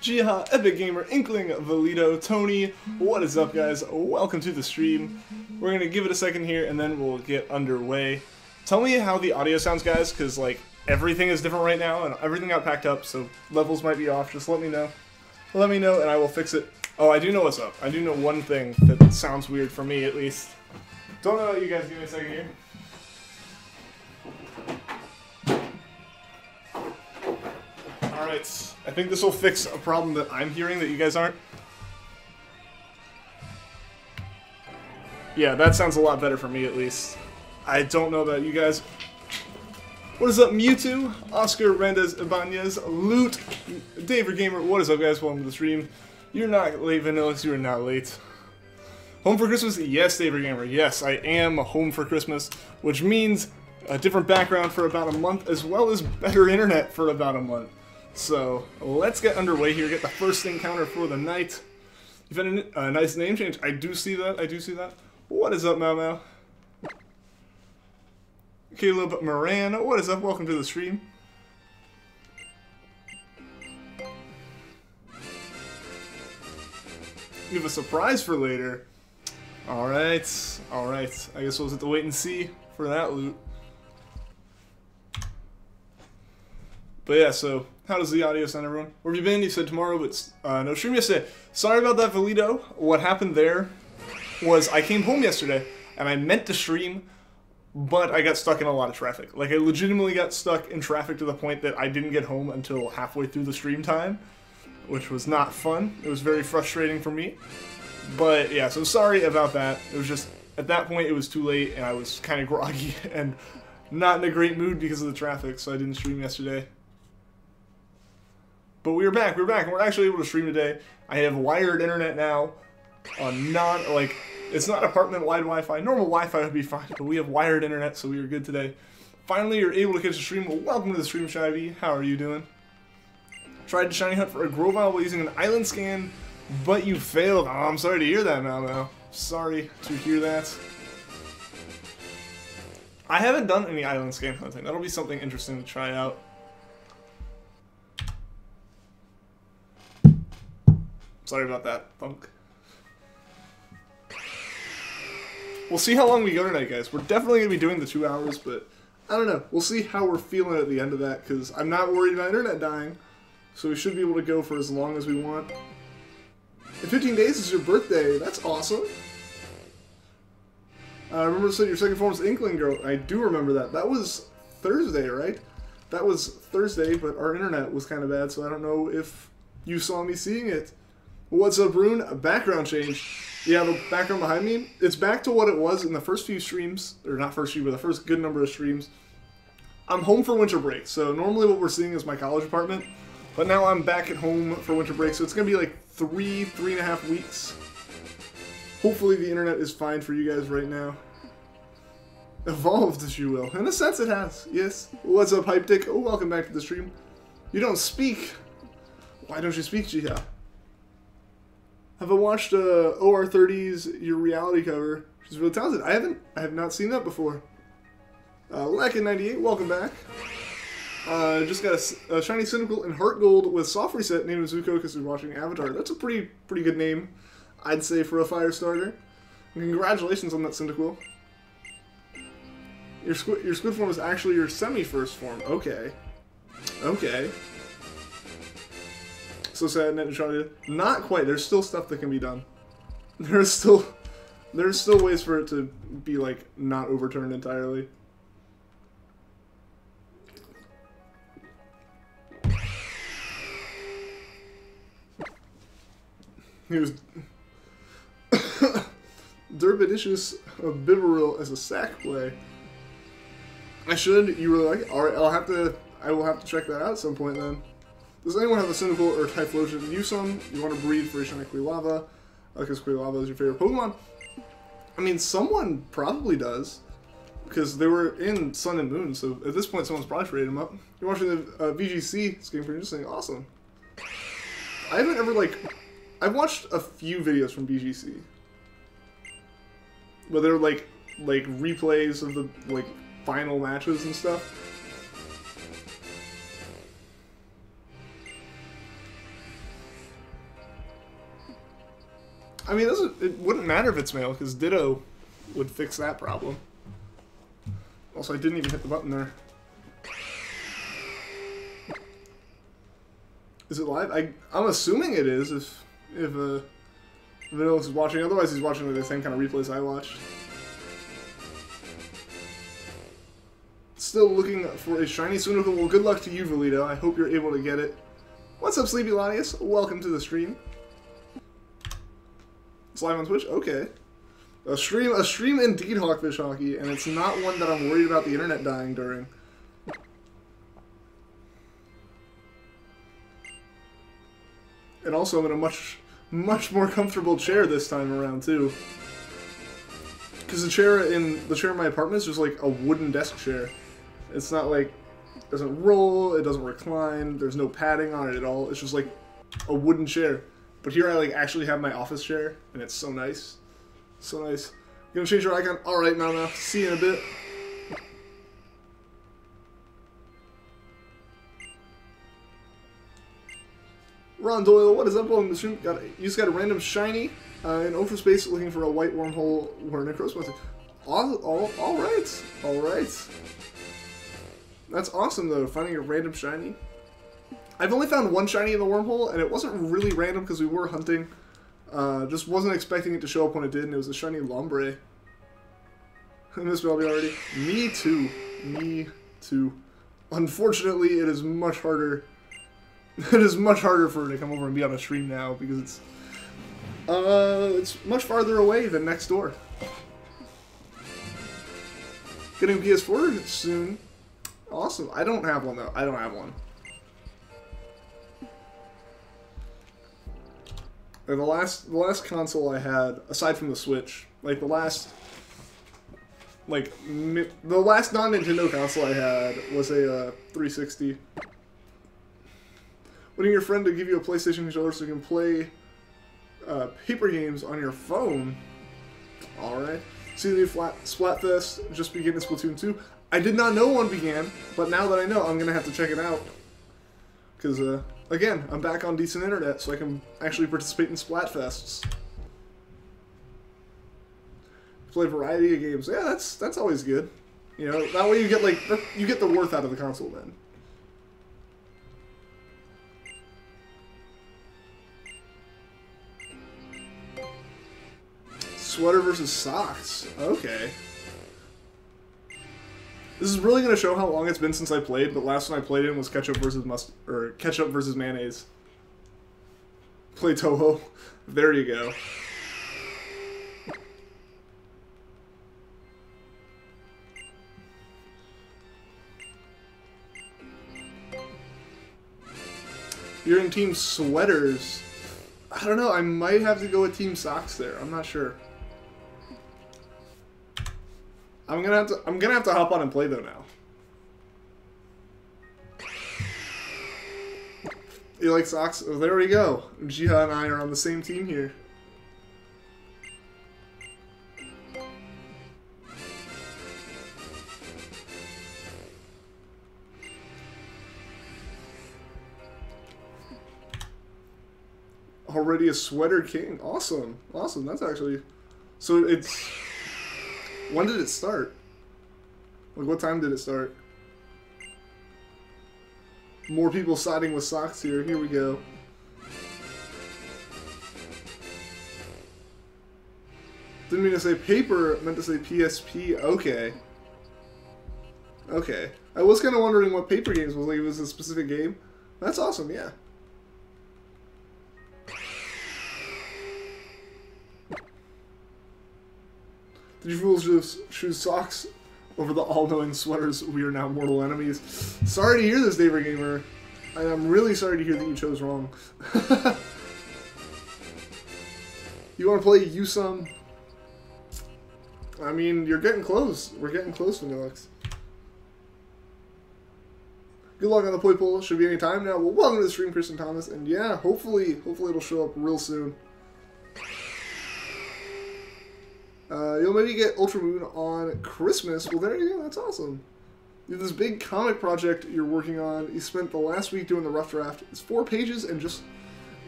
Jiha, Epic Gamer, Inkling, Valito, Tony, what is up guys? Welcome to the stream. We're gonna give it a second here and then we'll get underway. Tell me how the audio sounds guys, because like everything is different right now and everything got packed up, so levels might be off. Just let me know. Let me know and I will fix it. Oh, I do know what's up. I do know one thing that sounds weird for me at least. Don't know about you guys, give me a second here. Alright, I think this will fix a problem that I'm hearing that you guys aren't. Yeah, that sounds a lot better for me at least. I don't know about you guys. What is up, Mewtwo, Oscar, Rendez, Ibanez, Loot, Daver Gamer, what is up guys, welcome to the stream. You're not late, Vanillas, you are not late. Home for Christmas? Yes, Daver Gamer, yes, I am home for Christmas, which means a different background for about a month, as well as better internet for about a month. So, let's get underway here, get the first encounter for the night. You've had a nice name change. I do see that, I do see that. What is up, Mau Mau? Caleb Moran, what is up? Welcome to the stream. You have a surprise for later. Alright, alright. I guess we'll have to wait and see for that loot. But yeah, so, how does the audio sound, everyone? Where have you been? You said tomorrow, but no stream yesterday. Sorry about that, Valito. What happened there was I came home yesterday, and I meant to stream, but I got stuck in a lot of traffic. Like, I legitimately got stuck in traffic to the point that I didn't get home until halfway through the stream time, which was not fun. It was very frustrating for me. But, yeah, so sorry about that. It was just, at that point, it was too late, and I was kind of groggy and not in a great mood because of the traffic, so I didn't stream yesterday. But we're back, and we're actually able to stream today. I have wired internet now. It's not apartment-wide Wi-Fi. Normal Wi-Fi would be fine, but we have wired internet, so we are good today. Finally, you're able to catch a stream. Well, welcome to the stream, Shivy. How are you doing? Tried to shiny hunt for a Grovyle while using an island scan, but you failed. Oh, I'm sorry to hear that, Mau Mau. Sorry to hear that. I haven't done any island scan hunting. That'll be something interesting to try out. Sorry about that, Funk. We'll see how long we go tonight, guys. We're definitely going to be doing the 2 hours, but I don't know. We'll see how we're feeling at the end of that, because I'm not worried about internet dying, so we should be able to go for as long as we want. In 15 days is your birthday. That's awesome. I remember saying your second form was Inkling Girl. I do remember that. That was Thursday, right? That was Thursday, but our internet was kind of bad, so I don't know if you saw me seeing it. What's up, Rune? A background change. Yeah, the background behind me, it's back to what it was in the first few streams, or not first few, but the first good number of streams. I'm home for winter break, so normally what we're seeing is my college apartment, but now I'm back at home for winter break, so it's going to be like 3.5 weeks. Hopefully the internet is fine for you guys right now. Evolved, if you will. In a sense it has, yes. What's up, Hype Dick? Oh, welcome back to the stream. You don't speak. Why don't you speak, Jiha? Have I watched OR30's Your Reality cover? She's really talented. I have not seen that before. Lakin98, welcome back. Just got a shiny Cynical and Heart Gold with soft reset named Zuko because we're watching Avatar. That's a pretty good name, I'd say, for a fire starter. And congratulations on that Cynical. Your squid form is actually your semi-first form. Okay. Okay. So sad, net neutrality. Not quite. There's still stuff that can be done. There's still ways for it to be like not overturned entirely. He was Durbidicious Bibaril as a sack play. I should. You really like it? All right. I will have to check that out at some point then. Does anyone have a Cynical or Typhlosion? Use some. You want to breed for Shiny Quilava, because Quilava is your favorite Pokemon. I mean, someone probably does, because they were in Sun and Moon, so at this point someone's probably traded them up. You're watching the VGC, it's getting pretty interesting. Awesome. I haven't ever, I've watched a few videos from VGC, but they're like replays of the, final matches and stuff. I mean, it wouldn't matter if it's male, because Ditto would fix that problem. Also, I didn't even hit the button there. Is it live? I'm assuming it is, if Vanilluxe is watching. Otherwise, he's watching the same kind of replays I watched. Still looking for a shiny Sunoco. Well, good luck to you, Valito. I hope you're able to get it. What's up, Sleepy Lanius? Welcome to the stream. It's live on Twitch? Okay. A stream indeed, Hawkfish Hockey, and it's not one that I'm worried about the internet dying during. And also, I'm in a much more comfortable chair this time around, too. Because the chair in my apartment is just like a wooden desk chair. It's not like, it doesn't roll, it doesn't recline, there's no padding on it at all. It's just like a wooden chair. But here I like actually have my office chair, and it's so nice. So nice. You gonna change your icon? Alright, now. See you in a bit. Ron Doyle, what is up? Welcome to the stream. You just got a random shiny in Ultra Space looking for a white wormhole where Necros wants it. Alright. That's awesome, though, finding a random shiny. I've only found one shiny in the wormhole, and it wasn't really random because we were hunting. Just wasn't expecting it to show up when it did, and it was a shiny Lombre. Miss Belby already. Me too. Unfortunately, it is much harder. It is much harder for her to come over and be on a stream now because it's much farther away than next door. Getting PS4 soon. Awesome. I don't have one though. I don't have one. The last console I had, aside from the Switch, like the last non-Nintendo console I had was a 360. Wanting your friend to give you a PlayStation controller so you can play paper games on your phone. Alright. See the new Splatfest just began in Splatoon 2. I did not know one began, but now that I know, I'm going to have to check it out. Because, again, I'm back on decent internet, so I can actually participate in Splatfests. Play a variety of games. Yeah, that's always good. You know, that way you get, like, you get the worth out of the console then. Sweater versus socks. Okay. This is really going to show how long it's been since I played, but last time I played in was ketchup versus mayonnaise. Play Toho. There you go. You're in Team Sweaters. I don't know, I might have to go with Team Socks there. I'm not sure. I'm gonna have to hop on and play though now. You like socks? Oh, there we go. Jiha and I are on the same team here. Already a sweater king. Awesome. Awesome. That's actually... So it's... When did it start? Like, what time did it start? More people siding with socks here. Here we go. Didn't mean to say paper, meant to say PSP. Okay. Okay. I was kind of wondering what paper games was. Like, it was a specific game. That's awesome, yeah. Did you fools just choose socks over the all-knowing sweaters? We are now mortal enemies. Sorry to hear this, Daver Gamer. I'm really sorry to hear that you chose wrong. You want to play Yusum? I mean, you're getting close. We're getting close, Vanilluxe. Good luck on the Poipole. Should be any time now. Well, welcome to the stream, Kristen Thomas. And yeah, hopefully it'll show up real soon. You'll maybe get Ultra Moon on Christmas. Well, there you go. That's awesome. You have this big comic project you're working on. You spent the last week doing the rough draft. It's 4 pages and just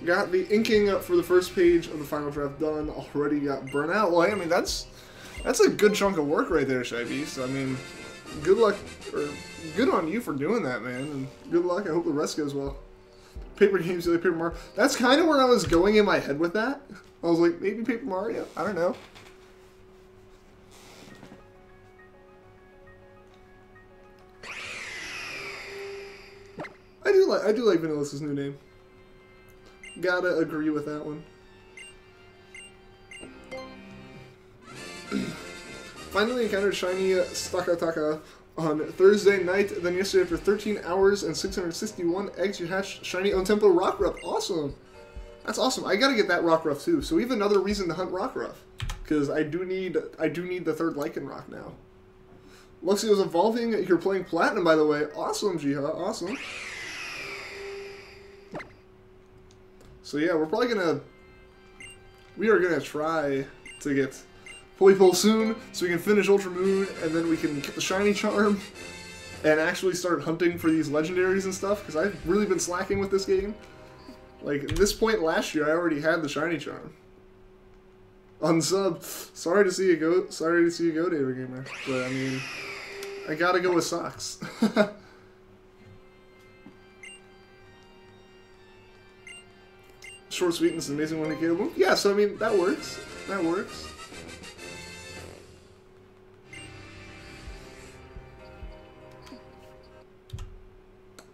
Got the inking up for the first page of the final draft done. Already got burnout. Well, I mean, that's a good chunk of work right there, Shy Beast. I mean, good luck, or good on you for doing that, man. And good luck. I hope the rest goes well. Paper games, like Paper Mario. That's kind of where I was going in my head with that. I was like, maybe Paper Mario? I don't know. I do like Vanillus's new name. Gotta agree with that one. Finally encountered shiny Stakataka on Thursday night. Then yesterday, after 13 hours and 661 eggs, you hatched shiny Ontempo Rockruff. Awesome. That's awesome. I gotta get that Rockruff too. So we have another reason to hunt Rockruff, because I do need the third Lycanroc now. Luxio's evolving. You're playing Platinum, by the way. Awesome, Jiha. Awesome. So yeah, we are gonna try to get Poipole soon, so we can finish Ultra Moon, and then we can get the Shiny Charm, and actually start hunting for these legendaries and stuff, because I've really been slacking with this game. Like, at this point last year, I already had the Shiny Charm. Unsub. Sorry to see you go, David Gamer. But, I mean, I gotta go with socks. Short sweetness is amazing when you get a move. Yeah, so I mean, that works. That works.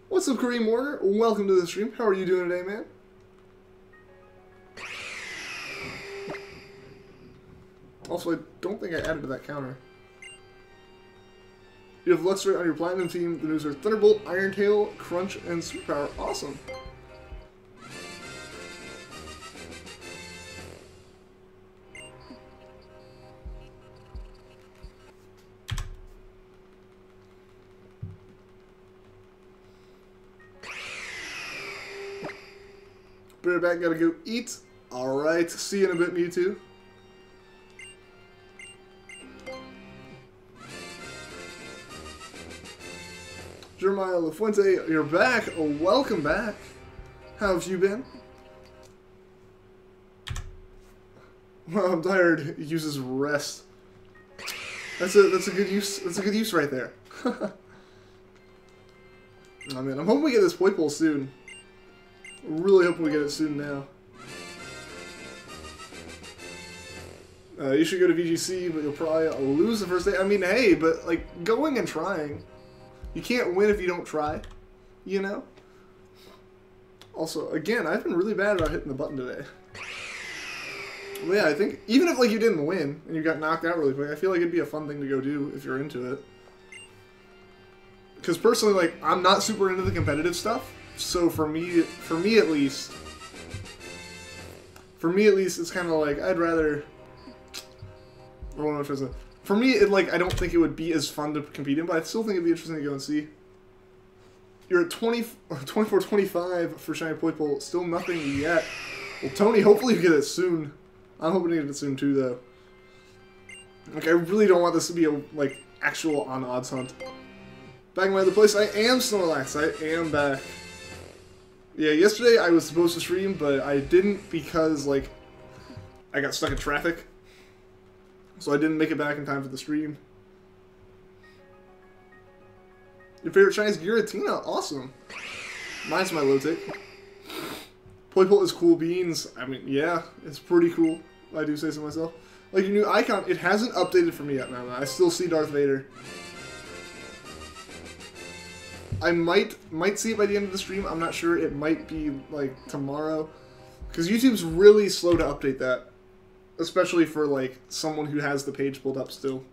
What's up, Kareem Warner? Welcome to the stream. How are you doing today, man? Also, I don't think I added to that counter. You have Luxray on your Platinum team. The news are Thunderbolt, Iron Tail, Crunch, and Sweet Power. Awesome. Be right back, gotta go eat. Alright, see you in a bit, Mewtwo. Jeremiah LaFuente, you're back. Oh, welcome back. How have you been? Well, I'm tired. He uses rest. That's a good use. That's a good use right there. I mean, I'm hoping we get this Poipole soon. Really hoping we get it soon now. You should go to VGC, but you'll probably lose the first day. I mean, hey, but like going and trying. You can't win if you don't try, you know? Also, again, I've been really bad about hitting the button today. Well, yeah, I think even if like you didn't win and you got knocked out really quick, I feel like it'd be a fun thing to go do if you're into it. Because personally, like, I'm not super into the competitive stuff. So for me at least, it's kind of like I'd rather. What am I trying to say? For me, I don't think it would be as fun to compete in, but I still think it'd be interesting to go and see. You're at 24-25 for Shiny Poipole. Still nothing yet. Well, Tony, hopefully you get it soon. I'm hoping to get it soon too, though. Like, I really don't want this to be a actual on odds hunt. Back in my other place, I am Snorlax. I am back. Yeah, yesterday I was supposed to stream, but I didn't because, I got stuck in traffic. So I didn't make it back in time for the stream. Your favorite Chinese Giratina? Awesome. Mine's my low tick. Poipole is cool beans. I mean, yeah, it's pretty cool. I do say so myself. Like your new icon, it hasn't updated for me yet, man. I still see Darth Vader. I might see it by the end of the stream. I'm not sure. It might be tomorrow, because YouTube's really slow to update that, especially for someone who has the page pulled up still.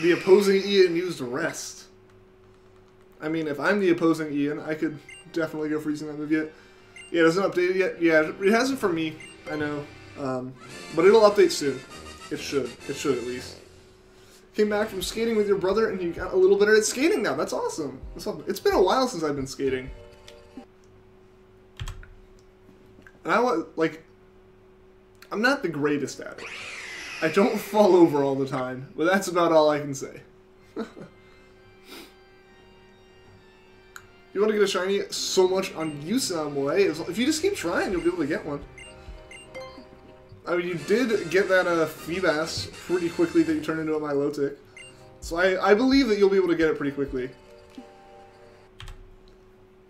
The opposing Ian used rest. I mean, if I'm the opposing Ian, I could definitely go for using that move yet. Yeah, it hasn't updated yet. Yeah, it hasn't for me. I know, but it'll update soon. It should. It should at least. Came back from skating with your brother, and you got a little better at skating now. That's awesome. That's awesome. It's been a while since I've been skating. And I'm not the greatest at it. I don't fall over all the time, but that's about all I can say. You want to get a shiny so much on Yusam way. If you just keep trying, you'll be able to get one. I mean, you did get that Feebas pretty quickly that you turned into a Milotic. So I believe that you'll be able to get it pretty quickly.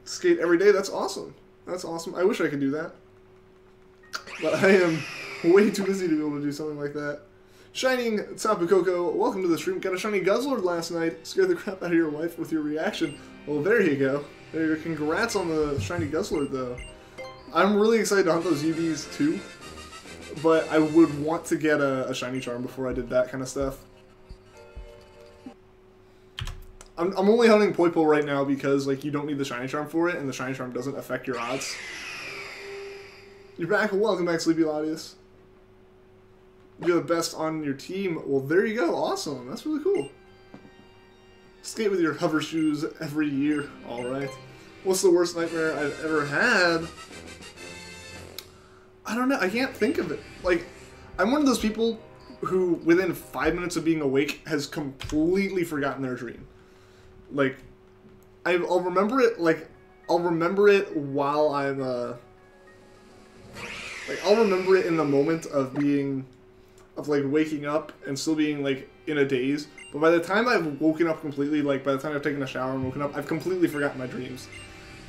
Skate every day, that's awesome. That's awesome. I wish I could do that. But I am way too busy to be able to do something like that. Shining Tapu Koko, welcome to the stream. Got a shiny Guzzlord last night. Scared the crap out of your wife with your reaction. Well, there you go. There you go. Congrats on the shiny Guzzlord, though. I'm really excited to hunt those UVs, too. But I would want to get a shiny charm before I did that kind of stuff. I'm only hunting Poipole right now because, like, you don't need the shiny charm for it, and the shiny charm doesn't affect your odds. You're back. Welcome back, Sleepy Latius. You're the best on your team. Well, there you go. Awesome. That's really cool. Skate with your hover shoes every year. Alright. What's the worst nightmare I've ever had? I don't know. I can't think of it. Like, I'm one of those people who, within 5 minutes of being awake, has completely forgotten their dream. Like, I'll remember it, like, I'll remember it while I'm, like, I'll remember it in the moment of being, like, waking up and still being, like, in a daze. But by the time I've woken up completely, like, by the time I've taken a shower and woken up, I've completely forgotten my dreams.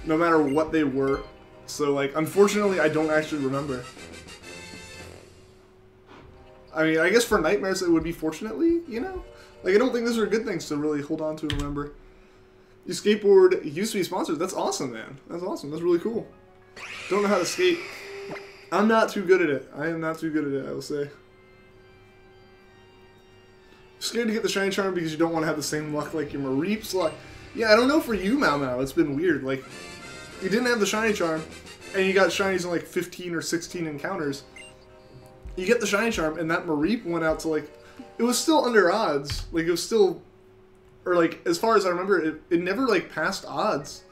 No matter what they were. So, like, unfortunately, I don't actually remember. I mean, I guess for nightmares it would be fortunately, you know? Like, I don't think those are good things to really hold on to and remember. You skateboard used to be sponsored. That's awesome, man. That's awesome. That's really cool. Don't know how to skate. I'm not too good at it. I am not too good at it, I will say. Scared to get the shiny charm because you don't want to have the same luck like your Mareep's luck. Yeah, I don't know for you, Mau Mau. It's been weird. Like, you didn't have the shiny charm, and you got shinies in like 15 or 16 encounters. You get the shiny charm, and that Mareep went out to like, it was still under odds. Like, it was still, or like, as far as I remember, it never like passed odds.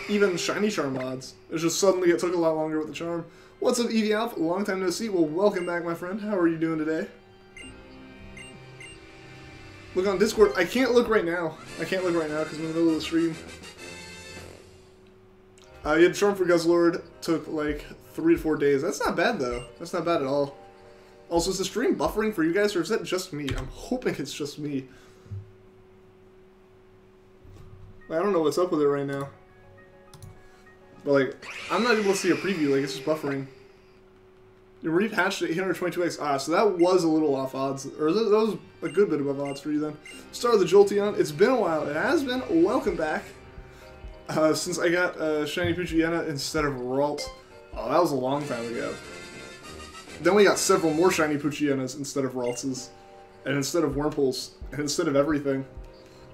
Even shiny charm odds. It was just suddenly it took a lot longer with the charm. What's up, Eevee Alpha? Long time no see. Well, welcome back, my friend. How are you doing today? Look on Discord. I can't look right now. I can't look right now because I'm in the middle of the stream. You had charm for Guzzlord. Took like 3 to 4 days. That's not bad though. That's not bad at all. Also, is the stream buffering for you guys or is that just me? I'm hoping it's just me. I don't know what's up with it right now. But like, I'm not able to see a preview. Like, it's just buffering. Your Mareep hatched at 822x. Ah, so that was a little off odds. Or that was a good bit above odds for you then. Start of the Jolteon. It's been a while. It has been. Welcome back. Since I got Shiny Poochyena instead of Ralt. Oh, that was a long time ago. Then we got several more Shiny Poochyenas instead of Raltses. And instead of Wurmples. And instead of everything.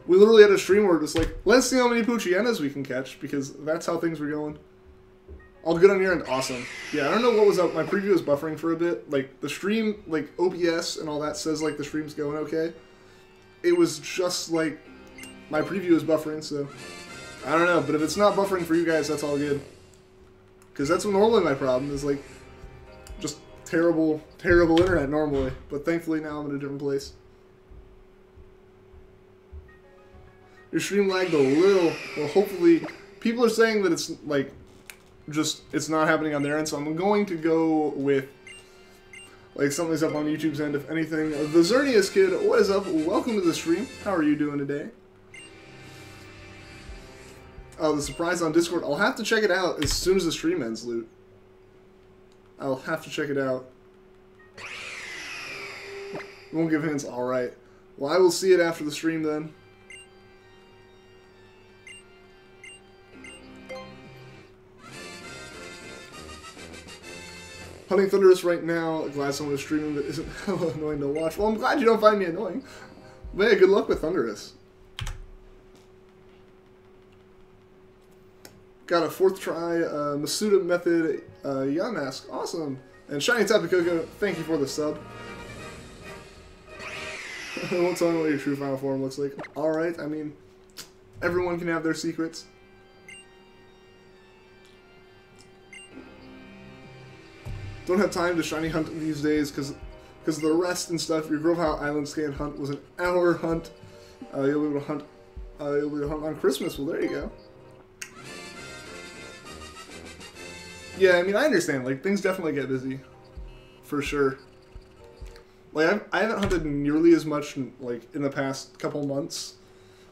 We literally had a stream where it was like, let's see how many Poochyenas we can catch. Because that's how things were going. All good on your end? Awesome. Yeah, I don't know what was up. My preview was buffering for a bit. Like, the stream, like, OBS and all that says, like, the stream's going okay. It was just, like, my preview was buffering, so... I don't know, but if it's not buffering for you guys, that's all good. Because that's normally my problem, is, like, just terrible, terrible internet normally. But thankfully now I'm in a different place. Your stream lagged a little. Well, hopefully... People are saying that it's, like... just it's not happening on their end, so I'm going to go with like something's up on YouTube's end if anything. The Xerneas kid, what is up? Welcome to the stream. How are you doing today? Oh, the surprise on Discord. I'll have to check it out as soon as the stream ends, Loot. I'll have to check it out. Won't give hints. Alright. Well, I will see it after the stream then. Hunting Thunderous right now. Glad someone is streaming that isn't hella annoying to watch. Well, I'm glad you don't find me annoying. But yeah, good luck with Thunderous. Got a 4th try, Masuda Method, Yamask. Awesome. And Shiny Tapu Koko, thank you for the sub. I won't tell me what your true final form looks like. Alright, I mean, everyone can have their secrets. Don't have time to shiny hunt these days because of the rest and stuff. Your Grovehau Island Scan hunt was an hour hunt. You'll be able to hunt. You'll be able to hunt on Christmas. Well, there you go. Yeah, I mean, I understand. Like, things definitely get busy. For sure. Like, I haven't hunted nearly as much, like, in the past couple months.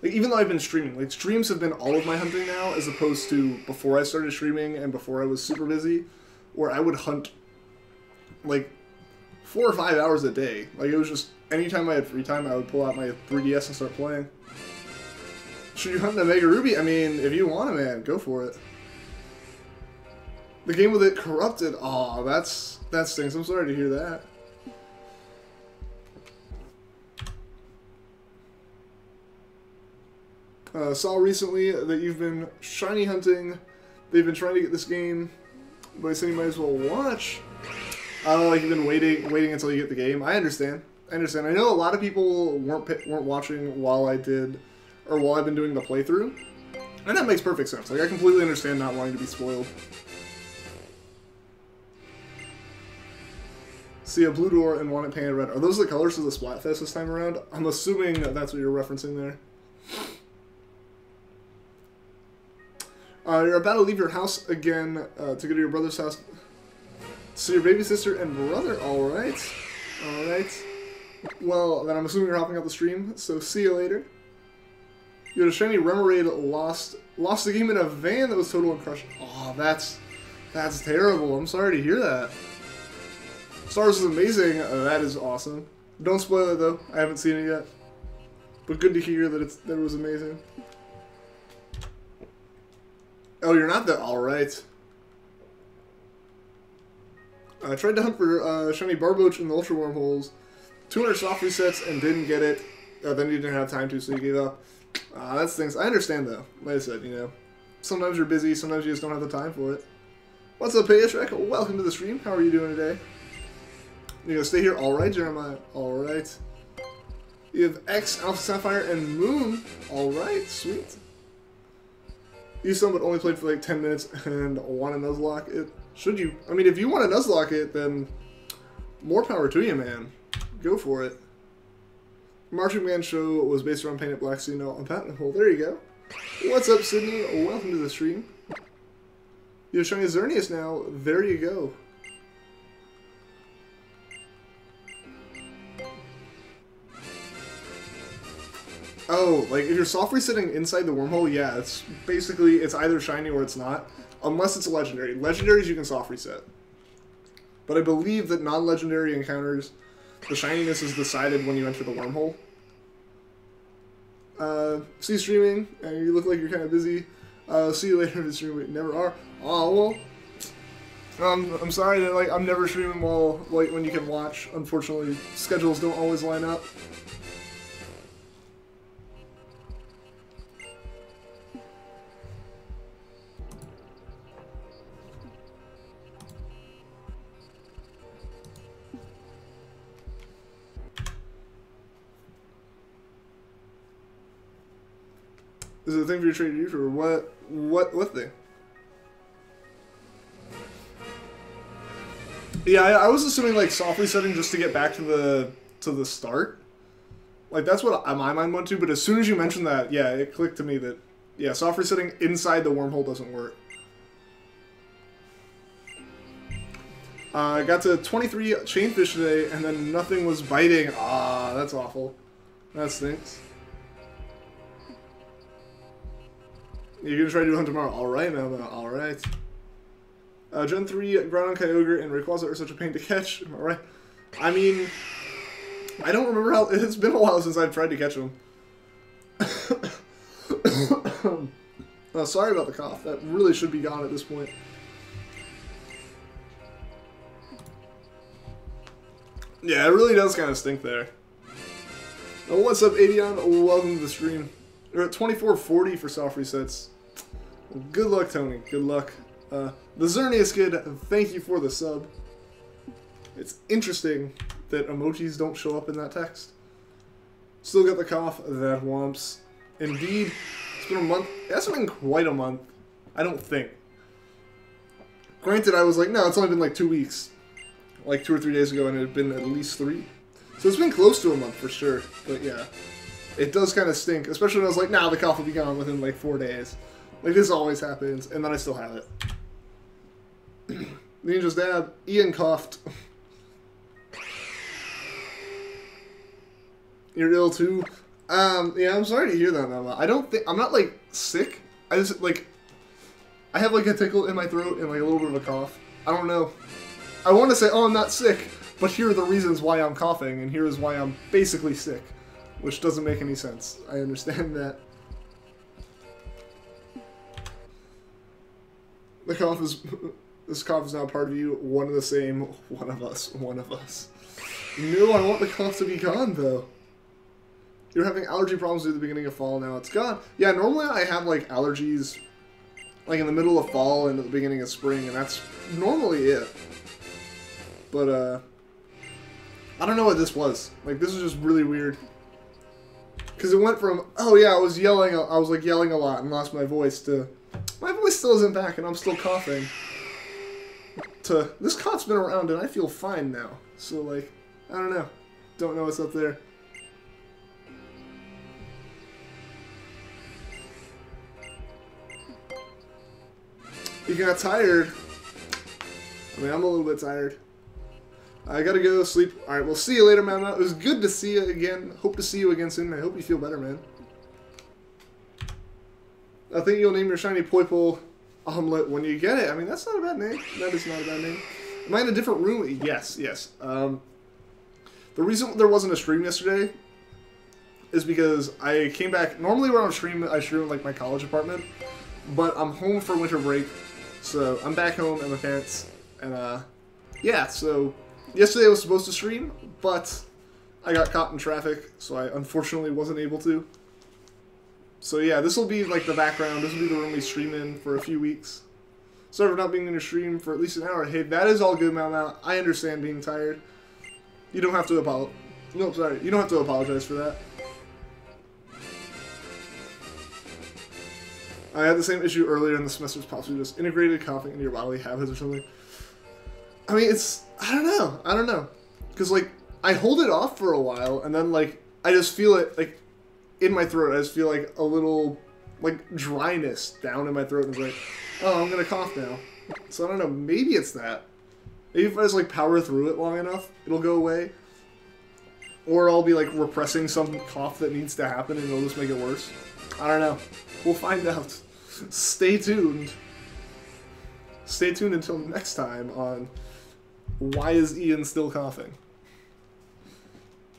Like, even though I've been streaming. Like, streams have been all of my hunting now, as opposed to before I started streaming and before I was super busy, where I would hunt, like, 4 or 5 hours a day. Like, it was just, anytime I had free time, I would pull out my 3DS and start playing. Should you hunt a Mega Ruby? I mean, if you want to, man, go for it. The game with it corrupted. Aw, that stinks. I'm sorry to hear that. Saw recently that you've been shiny hunting. They've been trying to get this game, but I said you might as well watch. I don't know, like you've been waiting until you get the game. I understand. I know a lot of people weren't watching while I've been doing the playthrough, and that makes perfect sense. Like I completely understand not wanting to be spoiled. See a blue door and want it painted red. Are those the colors of the Splatfest this time around? I'm assuming that's what you're referencing there. You're about to leave your house again to go to your brother's house. So your baby sister and brother. All right. Well, then I'm assuming you're hopping out the stream. So see you later. You had a shiny Remoraid lost the game in a van that was total and crushed. Oh, that's terrible. I'm sorry to hear that. Stars is amazing. That is awesome. Don't spoil it though. I haven't seen it yet. But good to hear that it was amazing. Oh, you're not that alright. I tried to hunt for shiny Barboach in the Ultra Wormholes. 200 soft resets and didn't get it. Then you didn't have time to, so you gave up. That's things. I understand though. Like I said, you know, sometimes you're busy, sometimes you just don't have the time for it. What's up, Treecko? Welcome to the stream. How are you doing today? You gonna stay here? Alright, Jeremiah. Alright. You have X, Alpha Sapphire, and Moon. Alright, sweet. You but only played for like 10 minutes and want to Nuzlocke it. Should you? I mean, if you want to Nuzlocke it, then more power to you, man. Go for it. Marching Man show was based around Painted Black, so you know on that. Well, there you go. What's up, Sydney? Welcome to the stream. You're showing Xerneas now. There you go. Oh, like if you're soft resetting inside the wormhole, yeah, it's basically, it's either shiny or it's not. Unless it's a legendary. Legendaries you can soft reset. But I believe that non-legendary encounters, the shininess is decided when you enter the wormhole. See you streaming, and you look like you're kind of busy. See you later in the stream. We never are. Oh, well. I'm sorry that, like, I'm never streaming while, like, when you can watch. Unfortunately, schedules don't always line up. Is it a thing for your trader to use, or what thing? Yeah, I was assuming like soft resetting just to get back to the start. Like that's what my mind went to, but as soon as you mentioned that, yeah, it clicked to me that yeah, soft resetting inside the wormhole doesn't work. I got to 23 chainfish today, and then nothing was biting. Ah, that's awful. That stinks. You're gonna try to do a hunt tomorrow. Alright, man. Alright. Gen 3, Groudon, Kyogre, and Rayquaza are such a pain to catch. Alright. I mean, I don't remember how... It's been a while since I've tried to catch them. Sorry about the cough. That really should be gone at this point. Yeah, it really does kind of stink there. Oh, what's up, Avion? Welcome to the stream. You're at 2440 for soft resets. Good luck, Tony. Good luck. The Xerneas kid, thank you for the sub. It's interesting that emojis don't show up in that text. Still got the cough. That whomps. Indeed. It's been a month. It hasn't been quite a month. I don't think. Granted, I was like, no, it's only been like 2 weeks. Like 2 or 3 days ago, and it had been at least 3. So it's been close to a month for sure. But yeah. It does kind of stink, especially when I was like, nah, the cough will be gone within like 4 days. Like, this always happens, and then I still have it. Ninja's dad. Ian coughed. You're ill too. Yeah, I'm sorry to hear that, Mama. I don't think I'm not like sick. I just like I have like a tickle in my throat and like a little bit of a cough. I don't know. I want to say, oh, I'm not sick, but here are the reasons why I'm coughing, and here is why I'm basically sick, which doesn't make any sense. I understand that. The cough is this cough is now part of you. One and the same. One of us. One of us. No, I want the cough to be gone though. You're having allergy problems at the beginning of fall, now it's gone. Yeah, normally I have like allergies like in the middle of fall and at the beginning of spring, and that's normally it. But I don't know what this was. Like, this is just really weird. Because it went from, oh yeah, I was like yelling a lot and lost my voice, to my voice still isn't back and I'm still coughing, to this cough's been around and I feel fine now. So like, I don't know. Don't know what's up there. You got tired. I mean, I'm a little bit tired. I gotta go sleep. Alright, we'll see you later, man. It was good to see you again. Hope to see you again soon. I hope you feel better, man. I think you'll name your shiny Poipole Omelette when you get it. I mean, that's not a bad name. That is not a bad name. Am I in a different room? Yes, yes. The reason there wasn't a stream yesterday is because I came back. Normally when I stream in like my college apartment, but I'm home for winter break. So I'm back home at my parents, and yeah, so yesterday I was supposed to stream, but I got caught in traffic, so I unfortunately wasn't able to. So yeah, this will be like the background, this will be the room we stream in for a few weeks. Sorry for not being in your stream for at least an hour. Hey, that is all good, Mal. I understand being tired. You don't have to apologize. No, sorry, you don't have to apologize for that. I had the same issue earlier in the semester, possibly just integrated coughing into your bodily habits or something. I mean, I don't know. Because, like, I hold it off for a while, and then, like, I just feel it, like, in my throat. I just feel, like, a little, like, dryness down in my throat, and it's like, oh, I'm gonna cough now. So, I don't know, maybe it's that. Maybe if I just, like, power through it long enough, it'll go away. Or I'll be, like, repressing some cough that needs to happen, and it'll just make it worse. I don't know. We'll find out. Stay tuned. Stay tuned until next time on Why is Ian Still Coughing?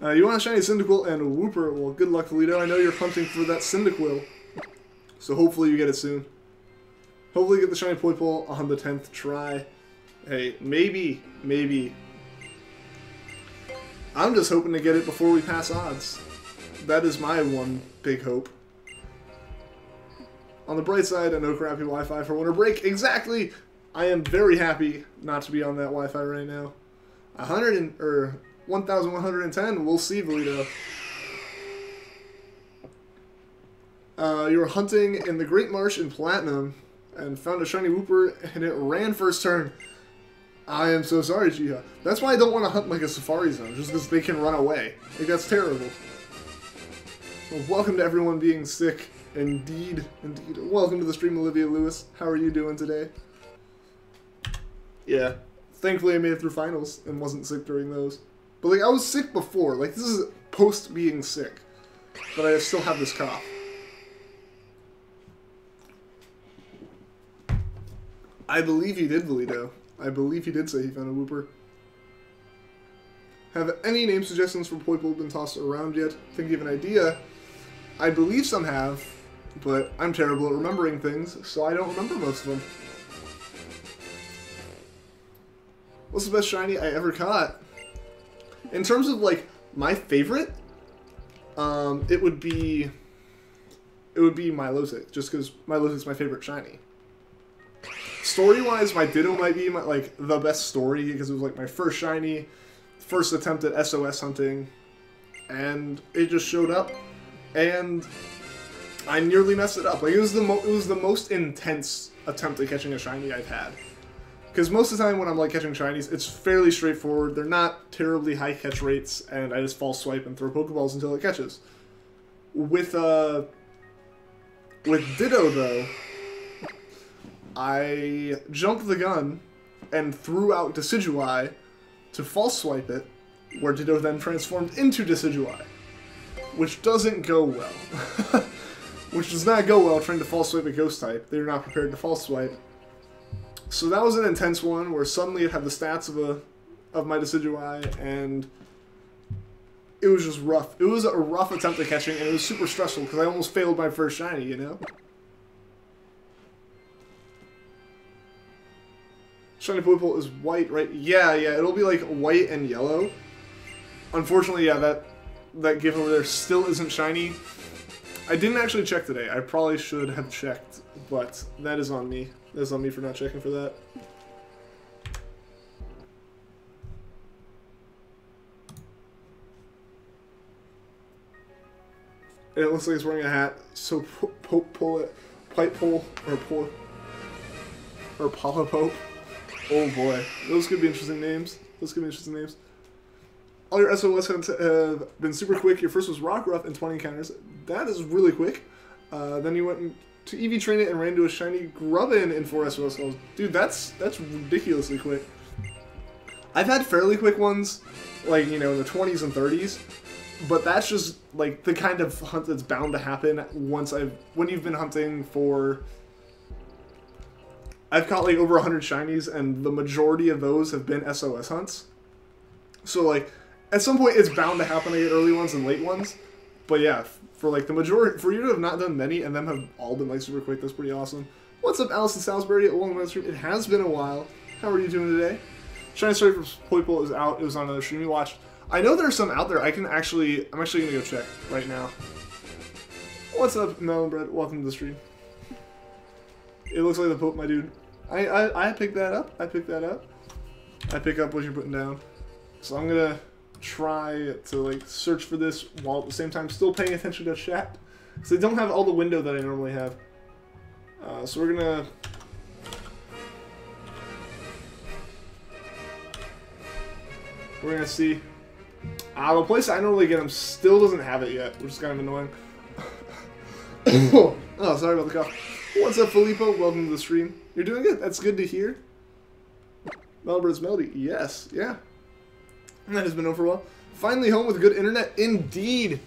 You want a shiny Cyndaquil and a Wooper? Well, good luck, Toledo. I know you're hunting for that Cyndaquil, so hopefully you get it soon. Hopefully you get the shiny Poipole on the 10th try. Hey, maybe. I'm just hoping to get it before we pass odds. That is my one big hope. On the bright side, no crappy Wi-Fi for winter break. Exactly! I am very happy not to be on that Wi-Fi right now. 1,110. We'll see, Valito. You were hunting in the Great Marsh in Platinum and found a shiny Wooper, and it ran first turn. I am so sorry, Jiha. That's why I don't want to hunt like a Safari Zone, just because they can run away. Like, that's terrible. Well, welcome to everyone being sick. Indeed. Welcome to the stream, Olivia Lewis. How are you doing today? Yeah. Thankfully, I made it through finals and wasn't sick during those. But, like, I was sick before. Like, this is post being sick. But I still have this cough. I believe he did, Valito. I believe he did say he found a Wooper. Have any name suggestions for Poipole been tossed around yet? Think you have an idea? I believe some have, but I'm terrible at remembering things, so I don't remember most of them. What's the best shiny I ever caught? In terms of, like, my favorite, it would be Milotic, just because Milotic's my favorite shiny. Story-wise, my Ditto might be the best story, because it was, like, my first shiny, first attempt at SOS hunting, and it just showed up. And I nearly messed it up. Like, it was the most intense attempt at catching a shiny I've had. Because most of the time when I'm like catching shinies, it's fairly straightforward. They're not terribly high catch rates, and I just false swipe and throw Pokeballs until it catches. With Ditto though, I jumped the gun and threw out Decidueye to false swipe it, where Ditto then transformed into Decidueye, which doesn't go well. Which does not go well trying to false swipe a ghost type. They're not prepared to false swipe. So that was an intense one where suddenly it had the stats of my Decidueye, and it was just rough. It was a rough attempt at catching, and it was super stressful because I almost failed my first shiny, you know? Shiny Poipole is white, right? Yeah, it'll be like white and yellow. Unfortunately, yeah, that gift over there still isn't shiny. I didn't actually check today. I probably should have checked, but that is on me. That is on me for not checking for that. And it looks like he's wearing a hat, so Poipole, or Polypope. Oh boy, those could be interesting names. All your SOS hunts have been super quick. Your first was Rockruff and 20 encounters. That is really quick. Then you went to EV train it and ran into a shiny Grubbin in 4 SOS calls. Dude, that's ridiculously quick. I've had fairly quick ones, like, you know, in the 20s and 30s. But that's just, like, the kind of hunt that's bound to happen when you've been hunting for... I've caught, like, over 100 shinies, and the majority of those have been SOS hunts. So, like, at some point it's bound to happen to get early ones and late ones. But yeah, for, like, the majority... For you to have not done many, and them have all been, like, super quick, that's pretty awesome. What's up, Allison Salisbury? Welcome to the stream. It has been a while. How are you doing today? Shiny Story for Poipole is out. It was on another stream you watched. I know there's some out there. I'm actually gonna go check right now. What's up, Melonbread? Welcome to the stream. It looks like the Pope, my dude. I picked that up. I pick up what you're putting down. So I'm gonna try to like search for this while at the same time still paying attention to chat. Because I don't have all the window that I normally have. So we're gonna... see. The place I normally get them still doesn't have it yet, which is kind of annoying. Oh, sorry about the cough. What's up, Filippo? Welcome to the stream. You're doing good. That's good to hear. Melbourne's Melody. Yes, yeah. That has been over for a while. Finally home with good internet. Indeed.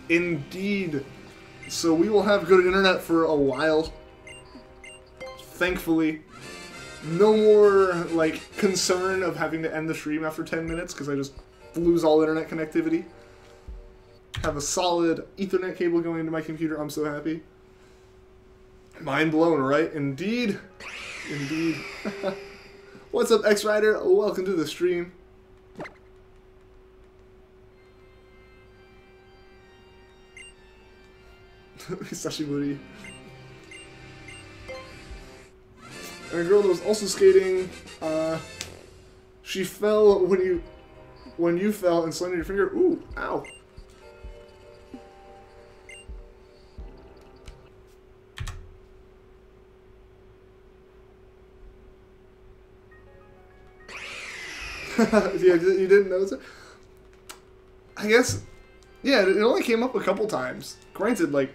Indeed. So we will have good internet for a while. Thankfully. No more, like, concern of having to end the stream after 10 minutes, because I just lose all internet connectivity. Have a solid Ethernet cable going into my computer. I'm so happy. Mind blown, right? Indeed. Indeed. What's up, X-Rider? Welcome to the stream. Sashiburi. And a girl that was also skating, she fell when you fell and slammed your finger. Ooh, ow. Yeah, you didn't notice it? I guess, yeah, it only came up a couple times. Granted, like,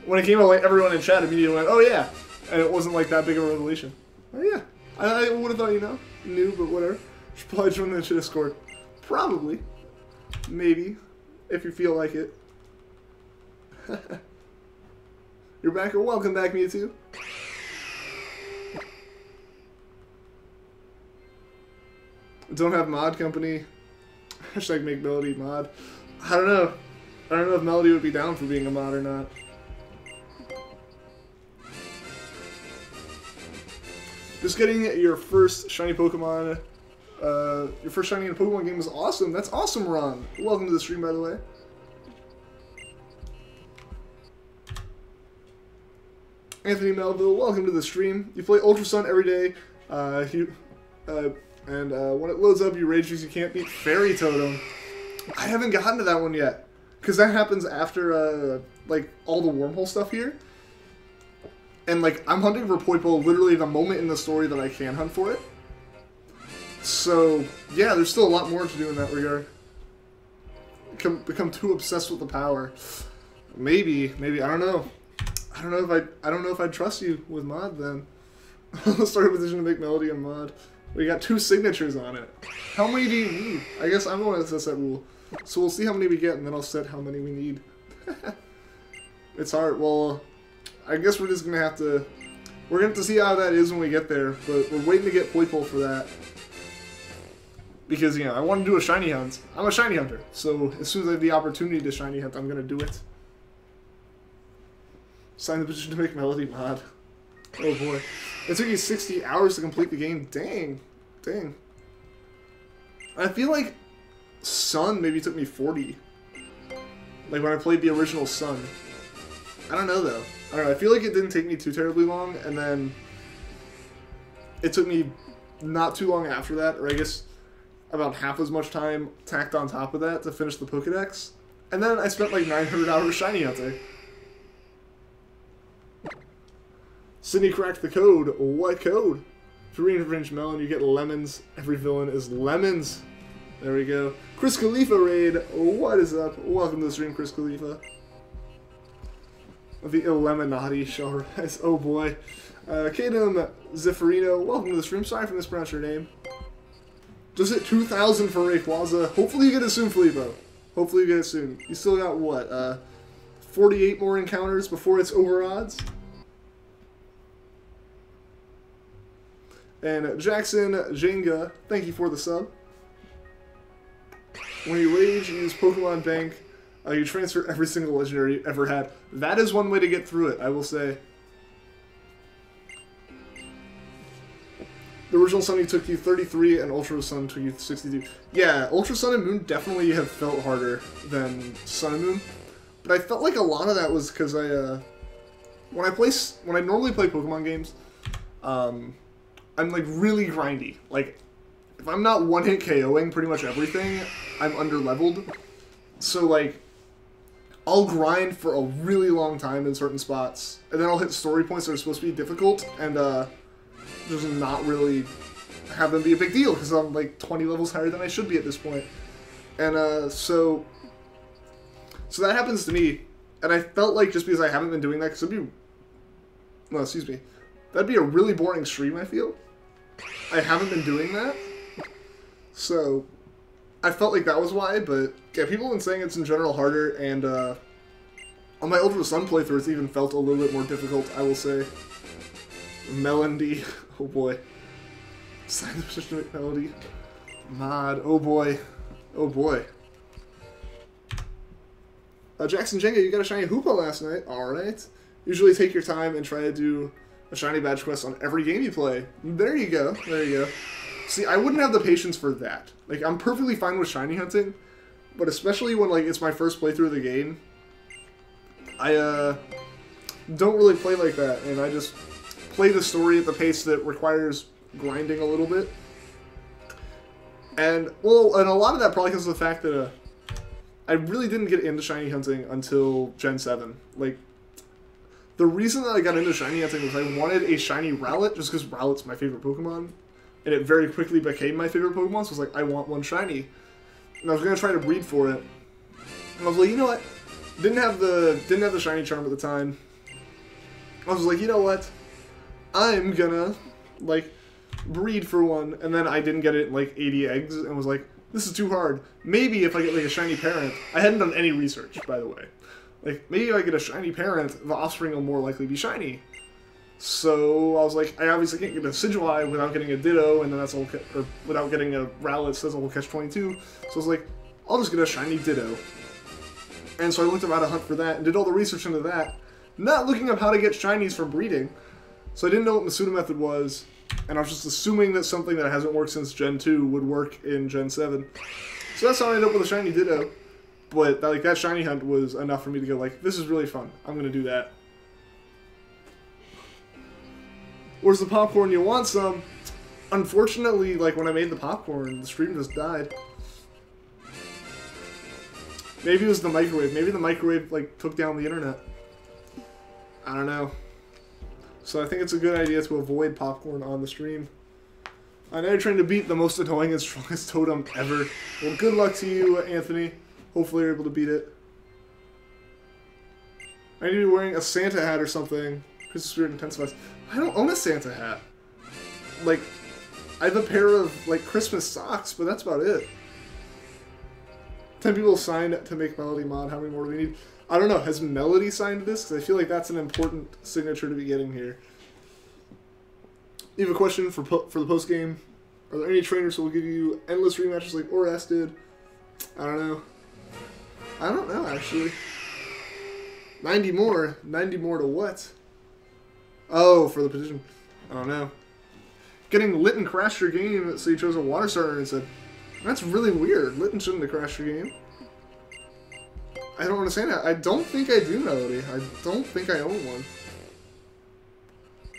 when it came out, like, everyone in chat immediately went, oh yeah. And it wasn't like that big of a revelation. Oh yeah. I would have thought you knew, but whatever. Should probably join the Discord. Probably. Maybe. If you feel like it. You're back, or welcome back, Mewtwo. Don't have mod company. Hashtag make Melody mod. I don't know. I don't know if Melody would be down for being a mod or not. Just getting your first shiny Pokemon, your first shiny in a Pokemon game is awesome. That's awesome, Ron. Welcome to the stream, by the way. Anthony Melville, welcome to the stream. You play Ultra Sun every day, and when it loads up, you rage because you can't beat Fairy Totem. I haven't gotten to that one yet, because that happens after, like, all the wormhole stuff here. And, like, I'm hunting for Poipole literally the moment in the story that I can hunt for it. So, yeah, there's still a lot more to do in that regard. Become too obsessed with the power. Maybe, I don't know. I don't know if I'd trust you with mod then. Start a petition to make Melody a mod. We got 2 signatures on it. How many do you need? I guess I'm the one that sets that rule. So we'll see how many we get, and then I'll set how many we need. It's hard. Well, I guess we're just gonna have to... We're gonna have to see how that is when we get there, but we're waiting to get Poipole for that. Because, you know, I want to do a shiny hunt. I'm a shiny hunter, so as soon as I have the opportunity to shiny hunt, I'm gonna do it. Sign the petition to make Melody mod. Oh boy. It took you 60 hours to complete the game. Dang. Dang. I feel like Sun maybe took me 40. Like when I played the original Sun. I don't know though. I don't know. I feel like it didn't take me too terribly long, and then it took me not too long after that, or I guess about half as much time tacked on top of that to finish the Pokédex. And then I spent like 900 hours shiny hunting. Sydney cracked the code. What code? 300-inch melon, you get lemons. Every villain is lemons. There we go. Chris Khalifa raid. What is up? Welcome to the stream, Chris Khalifa. The Illuminati shall rise. Oh boy. Kadam Zeffirino, welcome to the stream. Sorry for mispronouncing your name. Just hit 2,000 for Rayquaza. Hopefully you get it soon, Filippo. Hopefully you get it soon. You still got, what, 48 more encounters before it's over odds? And Jackson Jenga, thank you for the sub. When you rage, you use Pokemon Bank. You transfer every single legendary you ever had. That is one way to get through it, I will say. The original Sun took you 33, and Ultra Sun took you 62. Yeah, Ultra Sun and Moon definitely have felt harder than Sun and Moon. But I felt like a lot of that was because when I normally play Pokemon games, I'm like really grindy. Like, if I'm not one-hit KOing pretty much everything, I'm under-leveled. So, like, I'll grind for a really long time in certain spots, and then I'll hit story points that are supposed to be difficult, and just not really have them be a big deal, because I'm like 20 levels higher than I should be at this point. And so that happens to me, and I felt like just because I haven't been doing that, because it'd be, no, excuse me, that'd be a really boring stream, I feel. I haven't been doing that, so I felt like that was why, but yeah, people have been saying it's in general harder, and on my Ultra Sun playthrough, it's even felt a little bit more difficult, I will say. Melody, oh boy. Sign the petition to make Melody mod, oh boy. Oh boy. Jackson Jenga, you got a shiny Hoopa last night, alright. Usually take your time and try to do a shiny badge quest on every game you play. There you go, there you go. See, I wouldn't have the patience for that. Like, I'm perfectly fine with shiny hunting, but especially when, like, it's my first playthrough of the game, I, don't really play like that, and I just play the story at the pace that requires grinding a little bit. And, well, and a lot of that probably comes to the fact that, I really didn't get into shiny hunting until Gen 7. Like, the reason that I got into shiny hunting was I wanted a shiny Rowlet, just because Rowlet's my favorite Pokemon. And it very quickly became my favorite Pokemon, so I was like, I want one shiny. And I was gonna try to breed for it. And I was like, you know what? Didn't have the shiny charm at the time. I was like, you know what? I'm gonna, like, breed for one. And then I didn't get it in, like, 80 eggs, and was like, this is too hard. Maybe if I get, like, a shiny parent. I hadn't done any research, by the way. Like, maybe if I get a shiny parent, the offspring will more likely be shiny. So I was like, I obviously can't get a Decidueye without getting a Ditto, and then that's all, or without getting a Rowlet, so that's all catch-22. So I was like, I'll just get a shiny Ditto. And so I looked up how to hunt for that, and did all the research into that, not looking up how to get shinies from breeding. So I didn't know what Masuda method was, and I was just assuming that something that hasn't worked since Gen 2 would work in Gen 7. So that's how I ended up with a shiny Ditto. But like that shiny hunt was enough for me to go like, this is really fun. I'm gonna do that. Where's the popcorn? You want some? Unfortunately, like when I made the popcorn, the stream just died. Maybe it was the microwave. Maybe the microwave like took down the internet. I don't know. So I think it's a good idea to avoid popcorn on the stream. I know you're trying to beat the most annoying and strongest totem ever. Well, good luck to you, Anthony. Hopefully you're able to beat it. I need to be wearing a Santa hat or something. Christmas spirit intensifies. I don't own a Santa hat. like, I have a pair of, like, Christmas socks, but that's about it. 10 people signed to make Melody mod. How many more do we need? I don't know. Has Melody signed this? Because I feel like that's an important signature to be getting here. You have a question for the post game? Are there any trainers who will give you endless rematches like Oras did? I don't know. I don't know, actually. 90 more? 90 more to what? Oh, for the position. I don't know. Getting Litten crashed your game, so you chose a water starter and said, that's really weird. Litten shouldn't have crashed your game. I don't understand that. I don't think I do, Melody. I don't think I own one.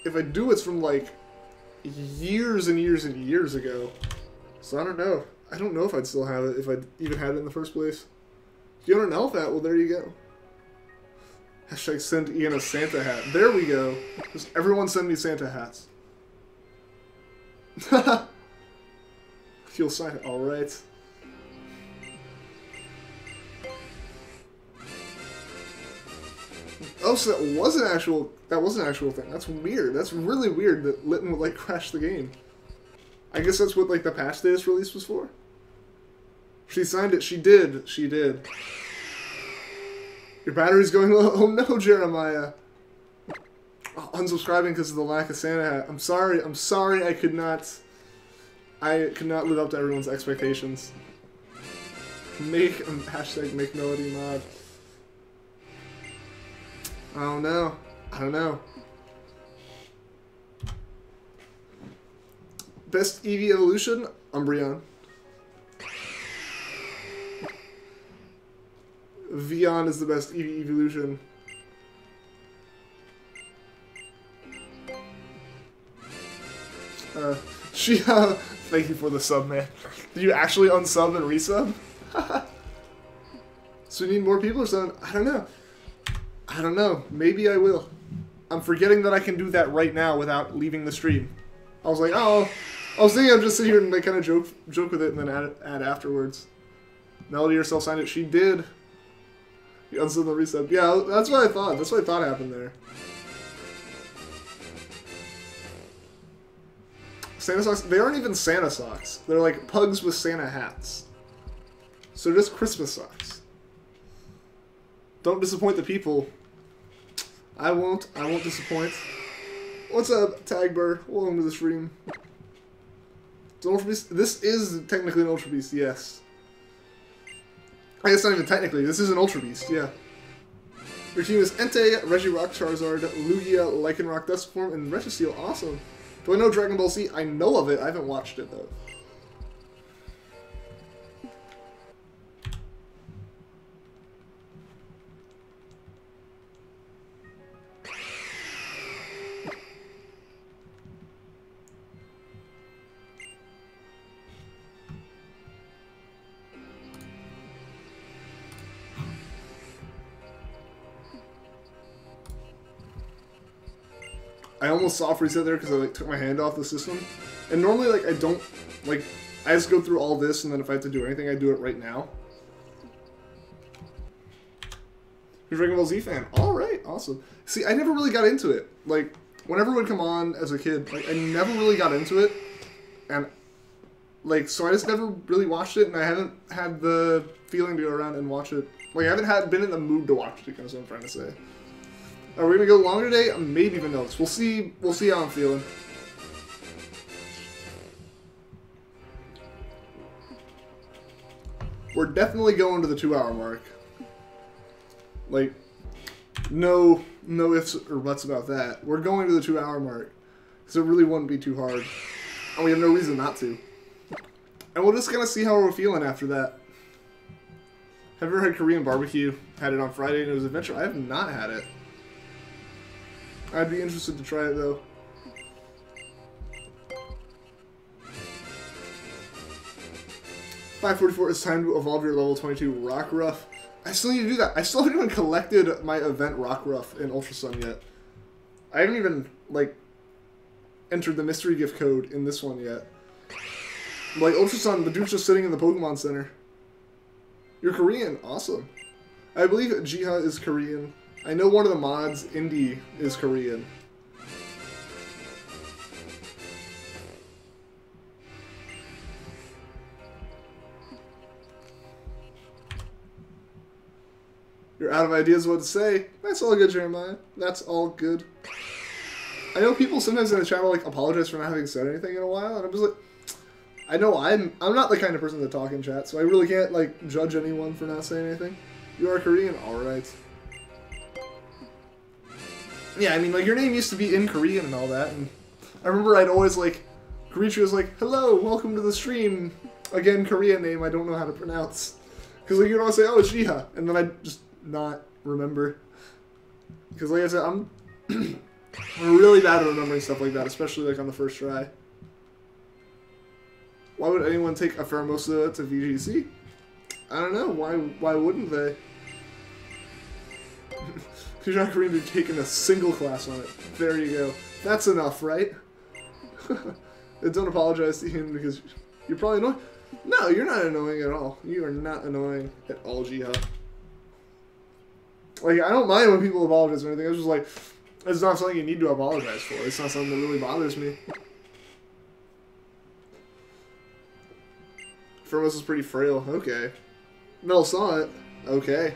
If I do, it's from, like, years and years and years ago. So I don't know. I don't know if I'd still have it, if I even had it in the first place. If you own an elf hat, well, there you go. Hashtag send Ian a Santa hat. There we go. Just everyone send me Santa hats. He'll sign it. Alright. Oh, so that was an actual thing. That's weird. That's really weird that Litten would, like, crash the game. I guess that's what, like, the patch status release was for. She signed it. She did. She did. Your battery's going low. Oh no, Jeremiah. Oh, unsubscribing because of the lack of Santa hat. I'm sorry. I'm sorry. I could not live up to everyone's expectations. Hashtag make Melody mod. I don't know. I don't know. Best Eevee evolution? Umbreon. Vion is the best Eevee evolution. Thank you for the sub, man. Did you actually unsub and resub? So we need more people or something? I don't know. I don't know. Maybe I will. I'm forgetting that I can do that right now without leaving the stream. I was like, oh, I was thinking I'd just sit here and like kind of joke with it and then add afterwards. Melody herself signed it. She did. You unsubbed the resub. Yeah, that's what I thought. That's what I thought happened there. Santa socks? They aren't even Santa socks. They're like pugs with Santa hats. So they're just Christmas socks. Don't disappoint the people. I won't. I won't disappoint. What's up, Tagbird? Welcome to the stream. It's an Ultra Beast. This is technically an Ultra Beast, yes. I guess not even technically. This is an Ultra Beast, yeah. Your team is Entei, Regirock, Charizard, Lugia, Lycanroc, Duskform, and Registeel. Awesome. Do I know Dragon Ball Z? I know of it. I haven't watched it, though. I almost soft reset there because I like took my hand off the system. And normally like I don't like I just go through all this and then if I have to do anything I do it right now. You're a Dragon Ball Z fan. Alright, awesome. See, I never really got into it. Like, whenever it would come on as a kid, like I never really got into it. And like so I just never really watched it and I haven't had the feeling to go around and watch it. Like I haven't been in the mood to watch it, is what I'm trying to say. Are we gonna go longer today? Maybe Vanillas. We'll see. We'll see how I'm feeling. We're definitely going to the 2-hour mark. Like, no ifs or buts about that. We're going to the 2-hour mark because it really wouldn't be too hard, and we have no reason not to. And we'll just kind of see how we're feeling after that. Have you ever had Korean barbecue? Had it on Friday and it was an adventure. I have not had it. I'd be interested to try it, though. $544, it's time to evolve your level 22 Rockruff. I still need to do that. I still haven't even collected my event Rockruff in Ultra Sun yet. I haven't even, like, entered the mystery gift code in this one yet. Like, Ultra Sun, the dude's just sitting in the Pokemon Center. You're Korean. Awesome. I believe Jiha is Korean. I know one of the mods, Indy, is Korean. You're out of ideas what to say. That's all good, Jeremiah. That's all good. I know people sometimes in the chat will like apologize for not having said anything in a while, and I'm just like, I know I'm not the kind of person to talk in chat, so I really can't like judge anyone for not saying anything. You are Korean? Alright. Yeah, I mean, like, your name used to be in Korean and all that, and I remember I'd always, like, greet you as, like, hello, welcome to the stream. Again, Korean name I don't know how to pronounce. Because, like, you'd always say, oh, it's Jiha, and then I'd just not remember. Because, like I said, I'm really bad at remembering stuff like that, especially, like, on the first try. Why would anyone take a Pheromosa to VGC? I don't know, why wouldn't they? You're not going to be taking a single class on it. There you go. That's enough, right? Don't apologize to him because you're probably annoying. No, you're not annoying at all. You are not annoying at all, Jiha. Like, I don't mind when people apologize or anything. It's just like, it's not something you need to apologize for. It's not something that really bothers me. Firmos is pretty frail. Okay. Mel saw it. Okay.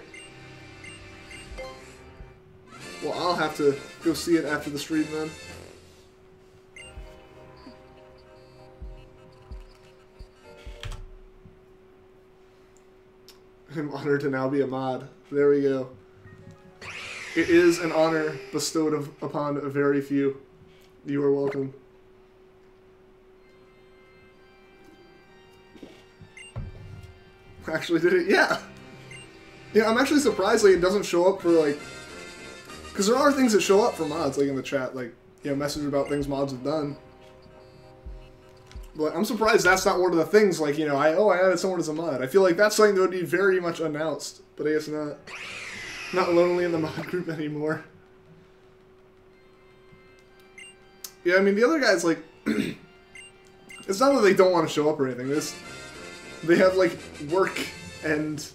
Well, I'll have to go see it after the stream then. I'm honored to now be a mod. There we go. It is an honor bestowed upon a very few. You are welcome. Actually did it? Yeah! Yeah, I'm actually surprised like it doesn't show up for like... Because there are things that show up for mods, like in the chat, like, you know, messages about things mods have done. But I'm surprised that's not one of the things, like, you know, I added someone as a mod. I feel like that's something that would be very much announced, but I guess not. Not lonely in the mod group anymore. Yeah, I mean, the other guys, like, it's not that they don't want to show up or anything, they have, like, work and,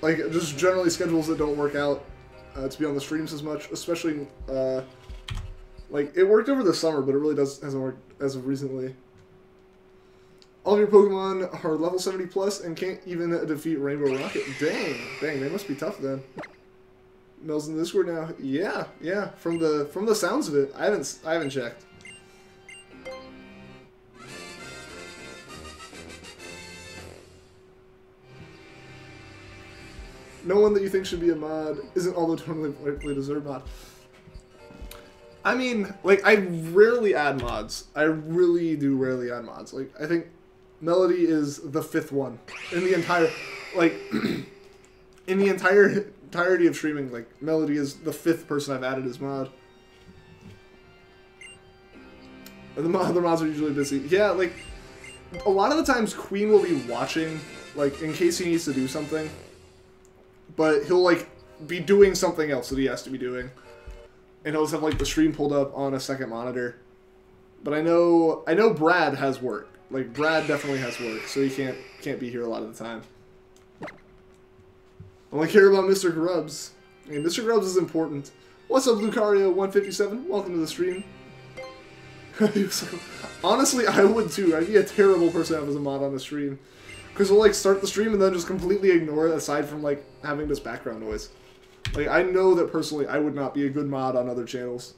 like, just generally schedules that don't work out. To be on the streams as much, especially, like, it worked over the summer, but it really hasn't worked as of recently. All of your Pokemon are level 70 plus and can't even defeat Rainbow Rocket. Dang, they must be tough then. Mel's in the Discord now. Yeah, from the sounds of it, I haven't checked. No one that you think should be a mod isn't all the totally rightfully deserved mod. I mean, like, I rarely add mods. I really do rarely add mods. Like, I think Melody is the 5th one in the entire, like, in the entirety of streaming. Like, Melody is the 5th person I've added as mod. And the other mods are usually busy. Yeah, like, a lot of the times Queen will be watching, like, in case he needs to do something. But he'll, like, be doing something else that he has to be doing. And he'll just have, like, the stream pulled up on a second monitor. But I know Brad has work. Like, Brad definitely has work, so he can't be here a lot of the time. I only care about Mr. Grubbs. And Mr. Grubbs is important. What's up, Lucario157? Welcome to the stream. Honestly, I would too. I'd be a terrible person to have as a mod on the stream. Because we'll, like, start the stream and then just completely ignore it, aside from, like, having this background noise. Like, I know that, personally, I would not be a good mod on other channels.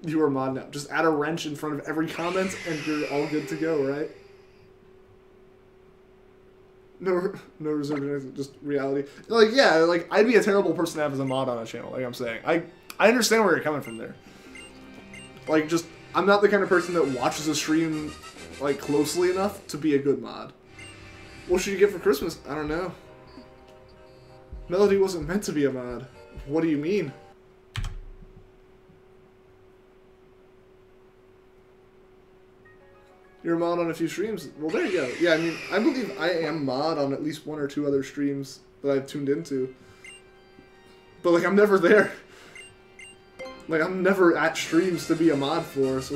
You are a mod now. Just add a wrench in front of every comment, and you're all good to go, right? No reserve, just reality. Like, yeah, like, I'd be a terrible person to have as a mod on a channel, like I'm saying. I understand where you're coming from there. Like, just, I'm not the kind of person that watches a stream, like, closely enough to be a good mod. What should you get for Christmas? I don't know. Melody wasn't meant to be a mod. What do you mean? You're a mod on a few streams. Well, there you go. Yeah, I mean, I believe I am mod on at least 1 or 2 other streams that I've tuned into. But, like, I'm never there. Like, I'm never at streams to be a mod for, so,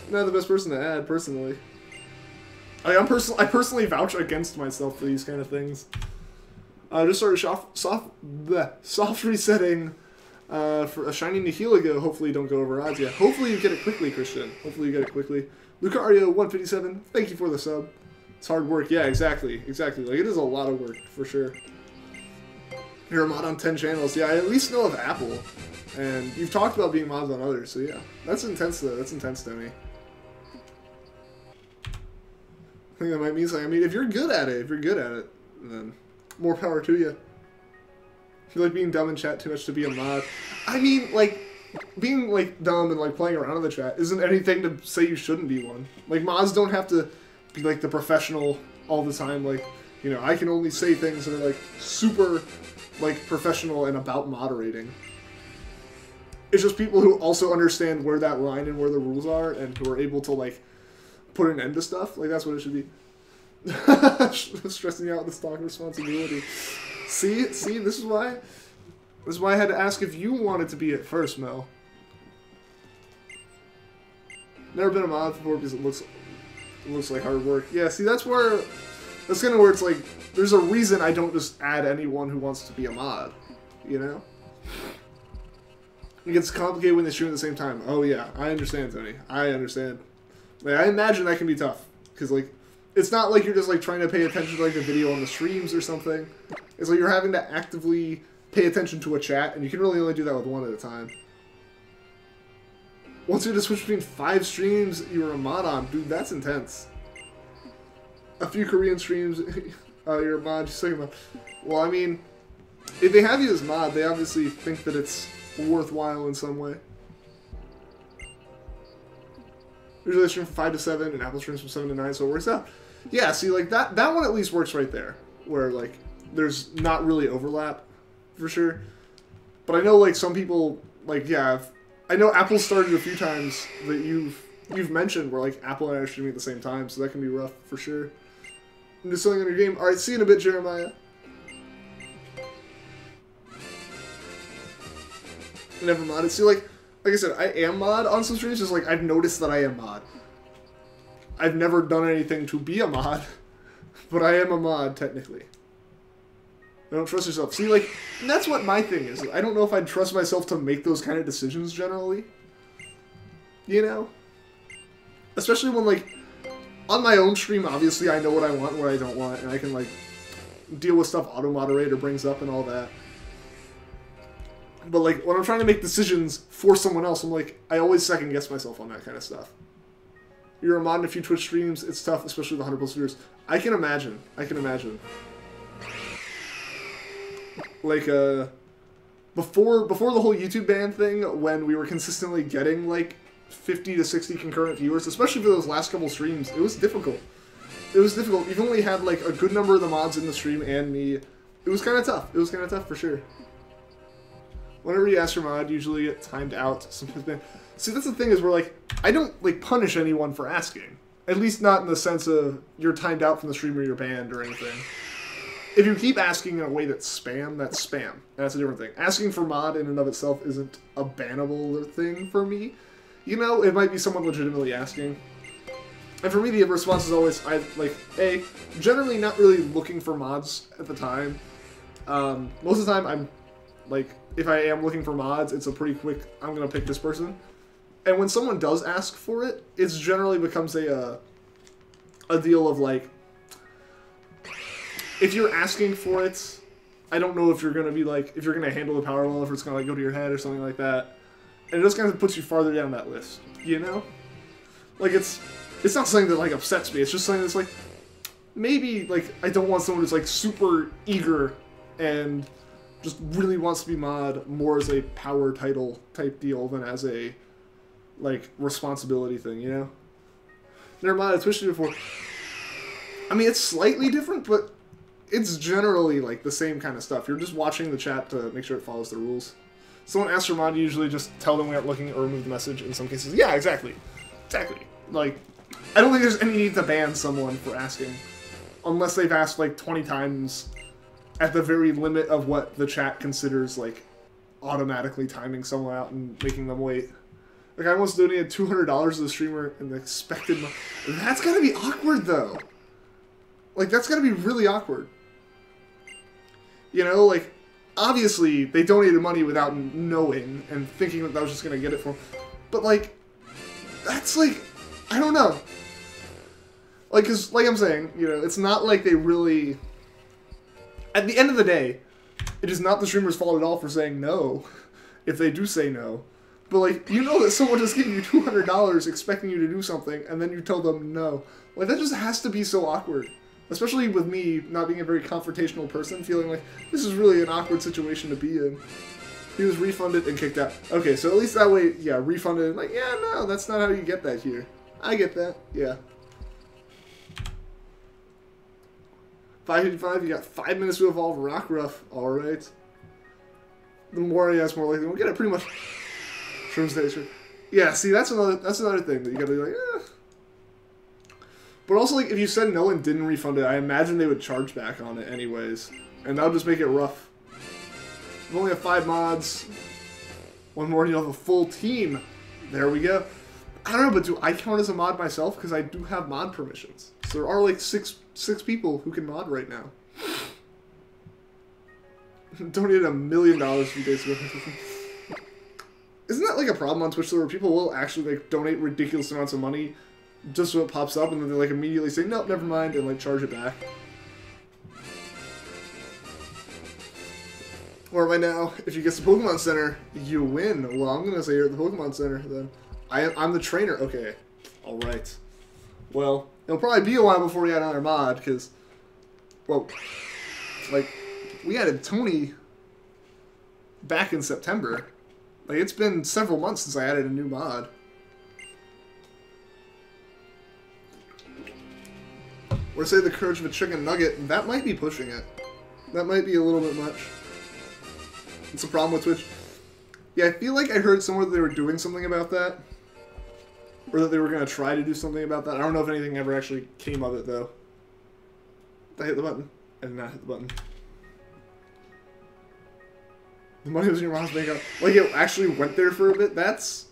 I'm not the best person to add, personally. I personally vouch against myself for these kind of things. I just started soft resetting for a shiny Nihilego. Hopefully you don't go over odds yet. Hopefully you get it quickly, Christian. Hopefully you get it quickly. Lucario157, thank you for the sub. It's hard work. Yeah, exactly. Like, it is a lot of work, for sure. You're a mod on 10 channels. Yeah, I at least know of Apple. And you've talked about being mods on others, so yeah. That's intense, though. That's intense to me. I think that might mean something. I mean, if you're good at it, then more power to you. I feel like being dumb in chat too much to be a mod. I mean, like, being, like, dumb and, like, playing around in the chat isn't anything to say you shouldn't be one. Like, mods don't have to be, like, the professional all the time. Like, you know, I can only say things that are, like, super, like, professional and about moderating. It's just people who also understand where that line and where the rules are and who are able to, like, put an end to stuff. Like, that's what it should be. Stressing out with this talk responsibility. See, this is why I had to ask if you wanted to be it first, Mel. Never been a mod before because it looks like hard work. Yeah, see, that's kind of where it's like, there's a reason I don't just add anyone who wants to be a mod, you know? It gets complicated when they stream at the same time. Oh yeah, I understand, Tony. I understand. Like, I imagine that can be tough. Because, like, it's not like you're just, like, trying to pay attention to, like, the video on the streams or something. It's like you're having to actively pay attention to a chat, and you can really only do that with one at a time. Once you had to switch between 5 streams you were a mod on, dude, that's intense. A few Korean streams, you're a mod, just saying about. Well, I mean, if they have you as mod, they obviously think that it's worthwhile in some way. Usually I stream from 5 to 7, and Apple streams from 7 to 9, so it works out. Yeah, see, like, that one at least works right there, where, like, there's not really overlap, for sure. But I know, like, some people, like, yeah, I know Apple started a few times that you've mentioned where, like, Apple and I are streaming at the same time, so that can be rough, for sure. I'm just selling on your game. Alright, see you in a bit, Jeremiah. Never modded. See, like I said, I am mod on some streams, just like, I've noticed that I am mod. I've never done anything to be a mod, but I am a mod, technically. I don't trust yourself. See, like, that's what my thing is. I don't know if I'd trust myself to make those kind of decisions, generally. You know? Especially when, like, on my own stream, obviously, I know what I want and what I don't want, and I can, like, deal with stuff auto-moderator brings up and all that. But, like, when I'm trying to make decisions for someone else, I'm like, I always second-guess myself on that kind of stuff. You're a mod in a few Twitch streams, it's tough, especially with 100+ viewers. I can imagine. I can imagine. Like, before the whole YouTube ban thing, when we were consistently getting, like, 50 to 60 concurrent viewers, especially for those last couple streams, it was difficult. It was difficult. Even when we had, like, a good number of the mods in the stream and me, it was kind of tough. It was kind of tough, for sure. Whenever you ask for mod, usually get timed out. Sometimes, see, that's the thing is where, like, I don't, like, punish anyone for asking. At least not in the sense of you're timed out from the stream or you're banned or anything. If you keep asking in a way that's spam, that's spam. And that's a different thing. Asking for mod in and of itself isn't a bannable thing for me. You know, it might be someone legitimately asking. And for me, the response is always, generally not really looking for mods at the time. Most of the time, I'm, like, if I am looking for mods, it's a pretty quick, I'm going to pick this person. And when someone does ask for it, it generally becomes a deal of, like, if you're asking for it, I don't know if you're going to be, like, if you're going to handle the power well, if it's going to, like, go to your head or something like that. And it just kind of puts you farther down that list, you know? Like, it's not something that, like, upsets me. It's just something that's, like, maybe, like, I don't want someone who's, like, super eager and just really wants to be mod more as a power title type deal than as a, like, responsibility thing, you know? Never mind, I Twitched it before. I mean, it's slightly different, but it's generally, like, the same kind of stuff. You're just watching the chat to make sure it follows the rules. Someone asks for mod, you usually just tell them we aren't looking or remove the message in some cases. Yeah, exactly. Exactly. Like, I don't think there's any need to ban someone for asking. Unless they've asked, like, 20 times at the very limit of what the chat considers, like, automatically timing someone out and making them wait. Like, I once donated $200 to the streamer and expected my... That's gotta be awkward, though. Like, that's gotta be really awkward. You know, like, obviously, they donated money without knowing and thinking that I was just gonna get it for them. But, like, that's, like, I don't know. Like, because, like I'm saying, you know, it's not like they really... At the end of the day, it is not the streamer's fault at all for saying no, if they do say no. But, like, you know that someone just gave you $200 expecting you to do something, and then you tell them no. Like, that just has to be so awkward. Especially with me not being a very confrontational person, feeling like this is really an awkward situation to be in. He was refunded and kicked out. Okay, so at least that way, yeah, refunded. Like, yeah, no, that's not how you get that here. I get that, yeah. 555, you got 5 minutes to evolve Rockruff. Alright. The more he has, more likely we'll get it pretty much. Yeah, see, that's another thing that you gotta be like, eh. But also, like, if you said no and didn't refund it, I imagine they would charge back on it anyways. And that would just make it rough. We only have 5 mods. One more, you have a full team. There we go. I don't know, but do I count as a mod myself? Because I do have mod permissions. So there are, like, six people who can mod right now. Donated $1 million a few days ago. Isn't that like a problem on Twitch though, where people will actually like donate ridiculous amounts of money just so it pops up and then they like immediately say, nope, never mind, and like charge it back? Or right now, if you get to Pokemon Center, you win. Well, I'm gonna say you're at the Pokemon Center then. I'm the trainer. Okay. Alright. Well, it'll probably be a while before we add another mod, because, well, like, we added Tony back in September. Like, it's been several months since I added a new mod. Or say the courage of a chicken nugget, that might be pushing it. That might be a little bit much. It's a problem with Twitch. Yeah, I feel like I heard somewhere that they were doing something about that. Or that they were going to try to do something about that. I don't know if anything ever actually came of it, though. Did I hit the button? I did not hit the button. The money was in your mom's bank account. Like, it actually went there for a bit? That's...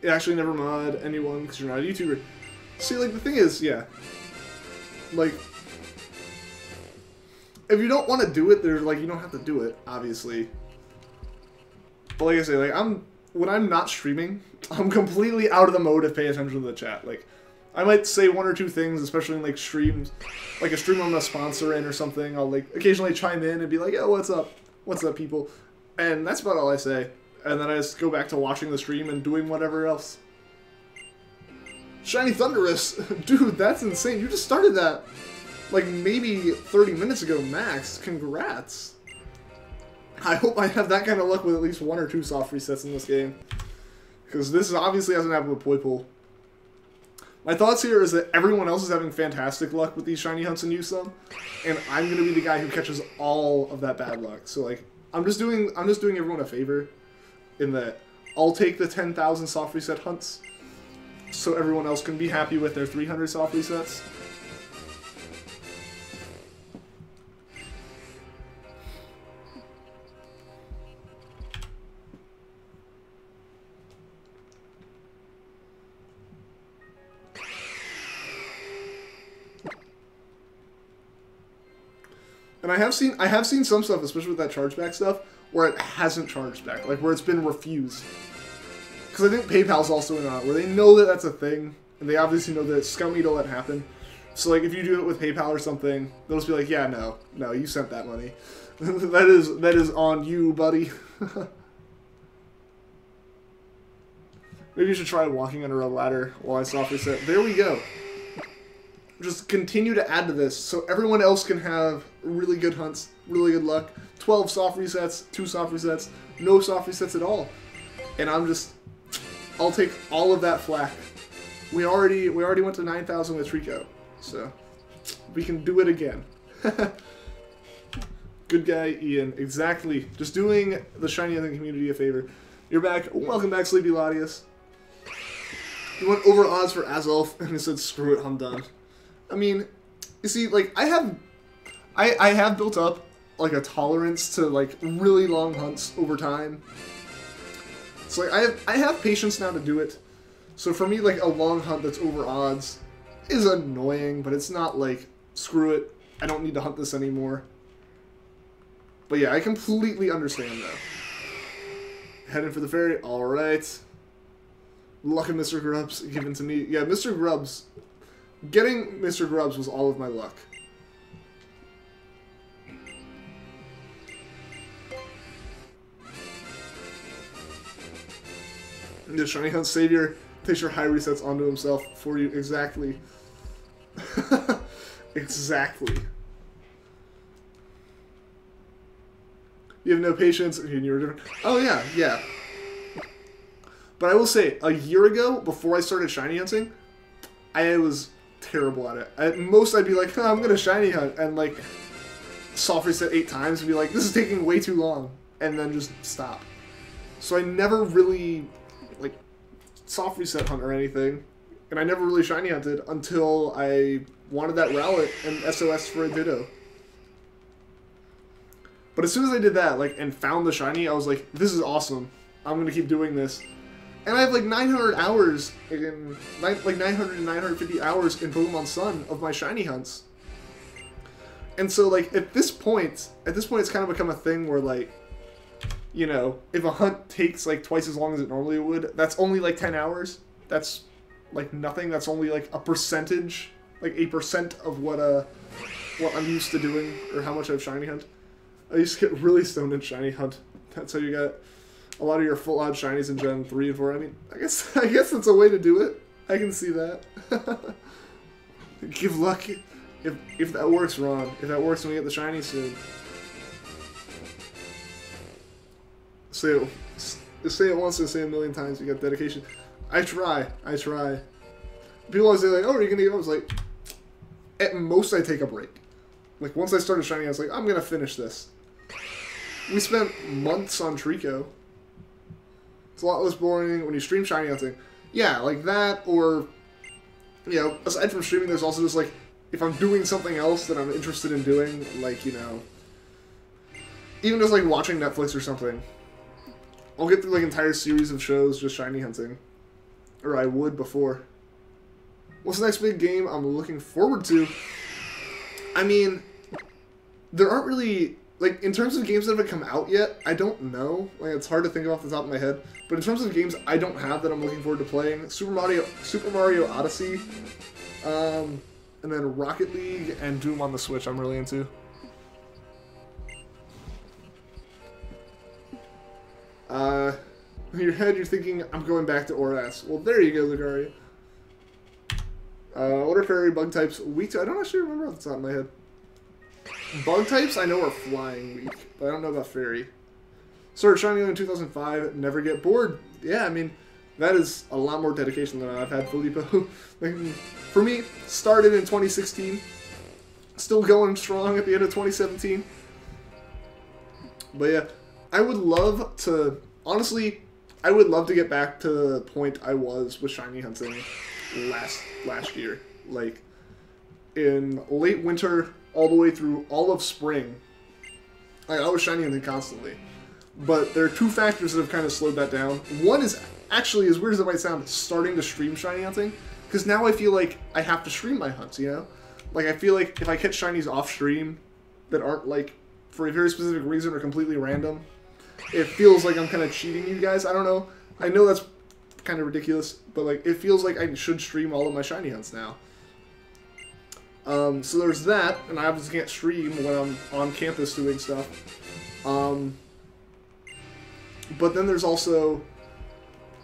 It actually never mod anyone because you're not a YouTuber. See, like, the thing is, yeah. Like, if you don't want to do it, there's, like, you don't have to do it, obviously. But like I say, like, when I'm not streaming, I'm completely out of the mode of paying attention to the chat. Like, I might say one or two things, especially in, like, streams. Like, a stream I'm a sponsor in or something, I'll, like, occasionally chime in and be like, yo, what's up? What's up, people? And that's about all I say. And then I just go back to watching the stream and doing whatever else. Shiny Thunderous! Dude, that's insane. You just started that, like, maybe 30 minutes ago max. Congrats. I hope I have that kind of luck with at least 1 or 2 soft resets in this game. Because this obviously hasn't happened with Poipole. My thoughts here is that everyone else is having fantastic luck with these shiny hunts and use them, and I'm gonna be the guy who catches all of that bad luck. So like, I'm just doing everyone a favor, in that I'll take the 10,000 soft reset hunts, so everyone else can be happy with their 300 soft resets. And I have seen some stuff, especially with that chargeback stuff, where it hasn't charged back, like where it's been refused. Because I think PayPal's also in on it, where they know that that's a thing, and they obviously know that it's scummy to let happen. So like, if you do it with PayPal or something, they'll just be like, yeah, no, you sent that money. that is on you, buddy. Maybe you should try walking under a ladder while I soft reset. There we go. Just continue to add to this, so everyone else can have really good hunts, really good luck. 12 soft resets, 2 soft resets, no soft resets at all. And I'll take all of that flack. We already went to 9,000 with Treecko, so we can do it again. Good guy, Ian. Exactly. Just doing the shiny hunting community a favor. You're back. Welcome back, Sleepy Latius. You went over odds for Azelf, and he said, screw it, I'm done. I mean, you see, like, I have built up, like, a tolerance to, like, really long hunts over time. So, like, I have patience now to do it. So for me, like, a long hunt that's over odds is annoying, but it's not like, screw it, I don't need to hunt this anymore. But yeah, I completely understand, though. Heading for the ferry, alright. Luck of Mr. Grubbs given to me. Yeah, Mr. Grubbs getting Mr. Grubbs was all of my luck. The Shiny Hunt Savior takes your high resets onto himself for you. Exactly. Exactly. You have no patience and you're different. Oh yeah, yeah. But I will say, a year ago, before I started shiny hunting, I was terrible at it. At most, I'd be like, oh, I'm gonna shiny hunt, and like, soft reset 8 times and be like, this is taking way too long, and then just stop. So I never really, like, soft reset hunt or anything, and I never really shiny hunted until I wanted that Rowlet and SOS for a Ditto. But as soon as I did that, like, and found the shiny, I was like, this is awesome. I'm gonna keep doing this. And I have like 900 hours in, like 900 to 950 hours in Pokemon Sun of my shiny hunts. And so like at this point it's kind of become a thing where like, you know, if a hunt takes like twice as long as it normally would, that's only like 10 hours. That's like nothing. That's only like a percentage, like 8% of what I'm used to doing or how much I've shiny hunt. I used to get really stoned in shiny hunt. That's how you got a lot of your full-on shinies in Gen 3 and 4. I mean, I guess that's a way to do it. I can see that. Give luck if that works, Ron. If that works when we get the shiny soon. Say it once and say it a million times. You got dedication. I try. People always say like, "Oh, are you gonna go?" I was like, at most I take a break. Like once I started shiny, I was like, I'm gonna finish this. We spent months on Treecko. It's a lot less boring when you stream shiny hunting. Yeah, like that, or, you know, aside from streaming, there's also just, like, if I'm doing something else that I'm interested in doing, like, you know, even just, like, watching Netflix or something, I'll get through, like, entire series of shows just shiny hunting. Or I would before. What's the next big game I'm looking forward to? I mean, there aren't really... Like, in terms of games that haven't come out yet, I don't know. Like, it's hard to think of off the top of my head. But in terms of games I don't have that I'm looking forward to playing, Super Mario Odyssey, and then Rocket League and Doom on the Switch I'm really into. In your head, you're thinking, I'm going back to Oras. Well, there you go, Lucario. What are fairy bug types weak to? I don't actually remember off the top of my head. Bug types I know are flying weak, but I don't know about fairy. Started Shiny in 2005, never get bored. Yeah, I mean, that is a lot more dedication than I've had Filippo. Like, for me, started in 2016, still going strong at the end of 2017. But yeah, I would love to, honestly, I would love to get back to the point I was with shiny hunting last year. Like, in late winter, all the way through all of spring, I was shiny hunting constantly. But there are 2 factors that have kind of slowed that down. One is, actually, as weird as it might sound, starting to stream shiny hunting. Because now I feel like I have to stream my hunts, you know? Like, I feel like if I catch shinies off stream that aren't, like, for a very specific reason or completely random, it feels like I'm kind of cheating you guys. I don't know. I know that's kind of ridiculous, but, like, it feels like I should stream all of my shiny hunts now. So there's that, and I obviously can't stream when I'm on campus doing stuff. But then there's also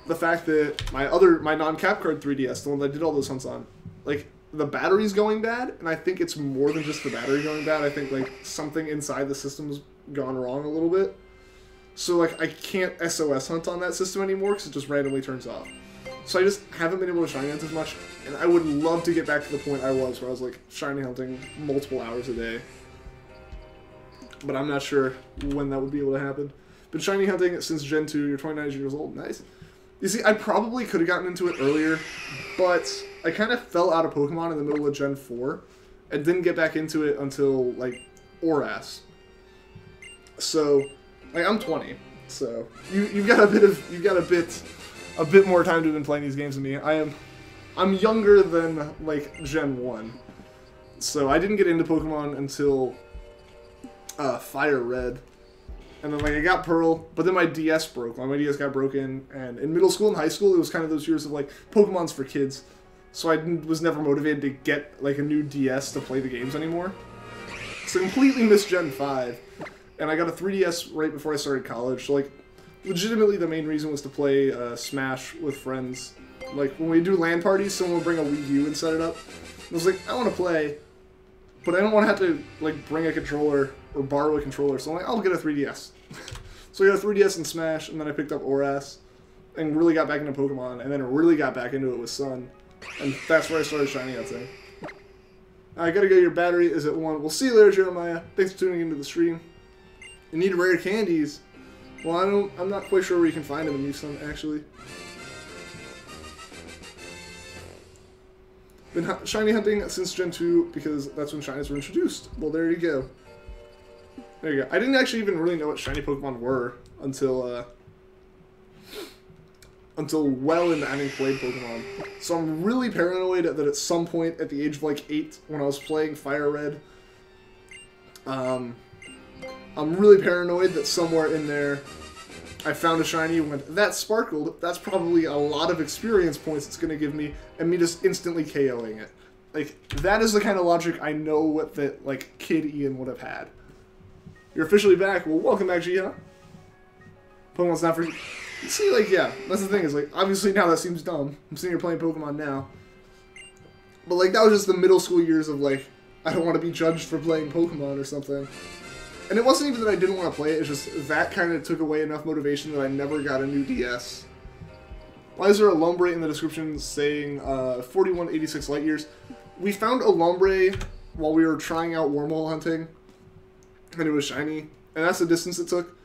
the fact that my non-cap card 3DS, the one that I did all those hunts on, like, the battery's going bad, and I think it's more than just the battery going bad. I think, like, something inside the system's gone wrong a little bit. So, like, I can't SOS hunt on that system anymore because it just randomly turns off. So I just haven't been able to shiny hunt as much, and I would love to get back to the point I was where I was, like, shiny hunting multiple hours a day. But I'm not sure when that would be able to happen. Been shiny hunting since Gen 2, you're 29 years old, nice. You see, I probably could have gotten into it earlier, but I kind of fell out of Pokemon in the middle of Gen 4, and didn't get back into it until, like, Oras. So, like, I'm 20, so you've got a bit more time to have been playing these games than me. I'm younger than, like, Gen 1. So I didn't get into Pokemon until Fire Red. And then, like, I got Pearl, but then my DS broke. My DS got broken, and in middle school and high school, it was kind of those years of, like, Pokemon's for kids. so I was never motivated to get like a new DS to play the games anymore. So I completely missed Gen 5, and I got a 3DS right before I started college. So like, legitimately the main reason was to play Smash with friends. Like when we do LAN parties, someone will bring a Wii U and set it up. And I was like, I want to play, but I don't want to have to like bring a controller or borrow a controller. So I'm like, I'll get a 3DS. So I got a 3DS and Smash, and then I picked up ORAS, and really got back into Pokemon, and then really got back into it with Sun. And that's where I started Shiny Hunting. I gotta go, your battery is at 1. We'll see you later, Jeremiah. Thanks for tuning into the stream. You need rare candies. Well, I'm not quite sure where you can find them in Sun, actually. Been shiny hunting since Gen 2 because that's when shinies were introduced. Well, there you go. There you go. I didn't actually even really know what shiny Pokemon were until well into having played Pokemon. So I'm really paranoid that at some point at the age of like 8 when I was playing Fire Red, I'm really paranoid that somewhere in there I found a shiny and went, that sparkled, that's probably a lot of experience points it's going to give me, and me just instantly KOing it. Like, that is the kind of logic I know what that, like, kid Ian would have had. You're officially back. Well, welcome back, Gia. Pokemon's not for you. See, like, yeah, that's the thing, is, like, obviously now that seems dumb. I'm sitting here playing Pokemon now. But, like, that was just the middle school years of, like, I don't want to be judged for playing Pokemon or something. And it wasn't even that I didn't want to play it, it's just that kind of took away enough motivation that I never got a new DS. Why is there a Lombre in the description saying 4186 Lightyears? We found a Lombre while we were trying out wormhole hunting, and it was shiny, and that's the distance it took.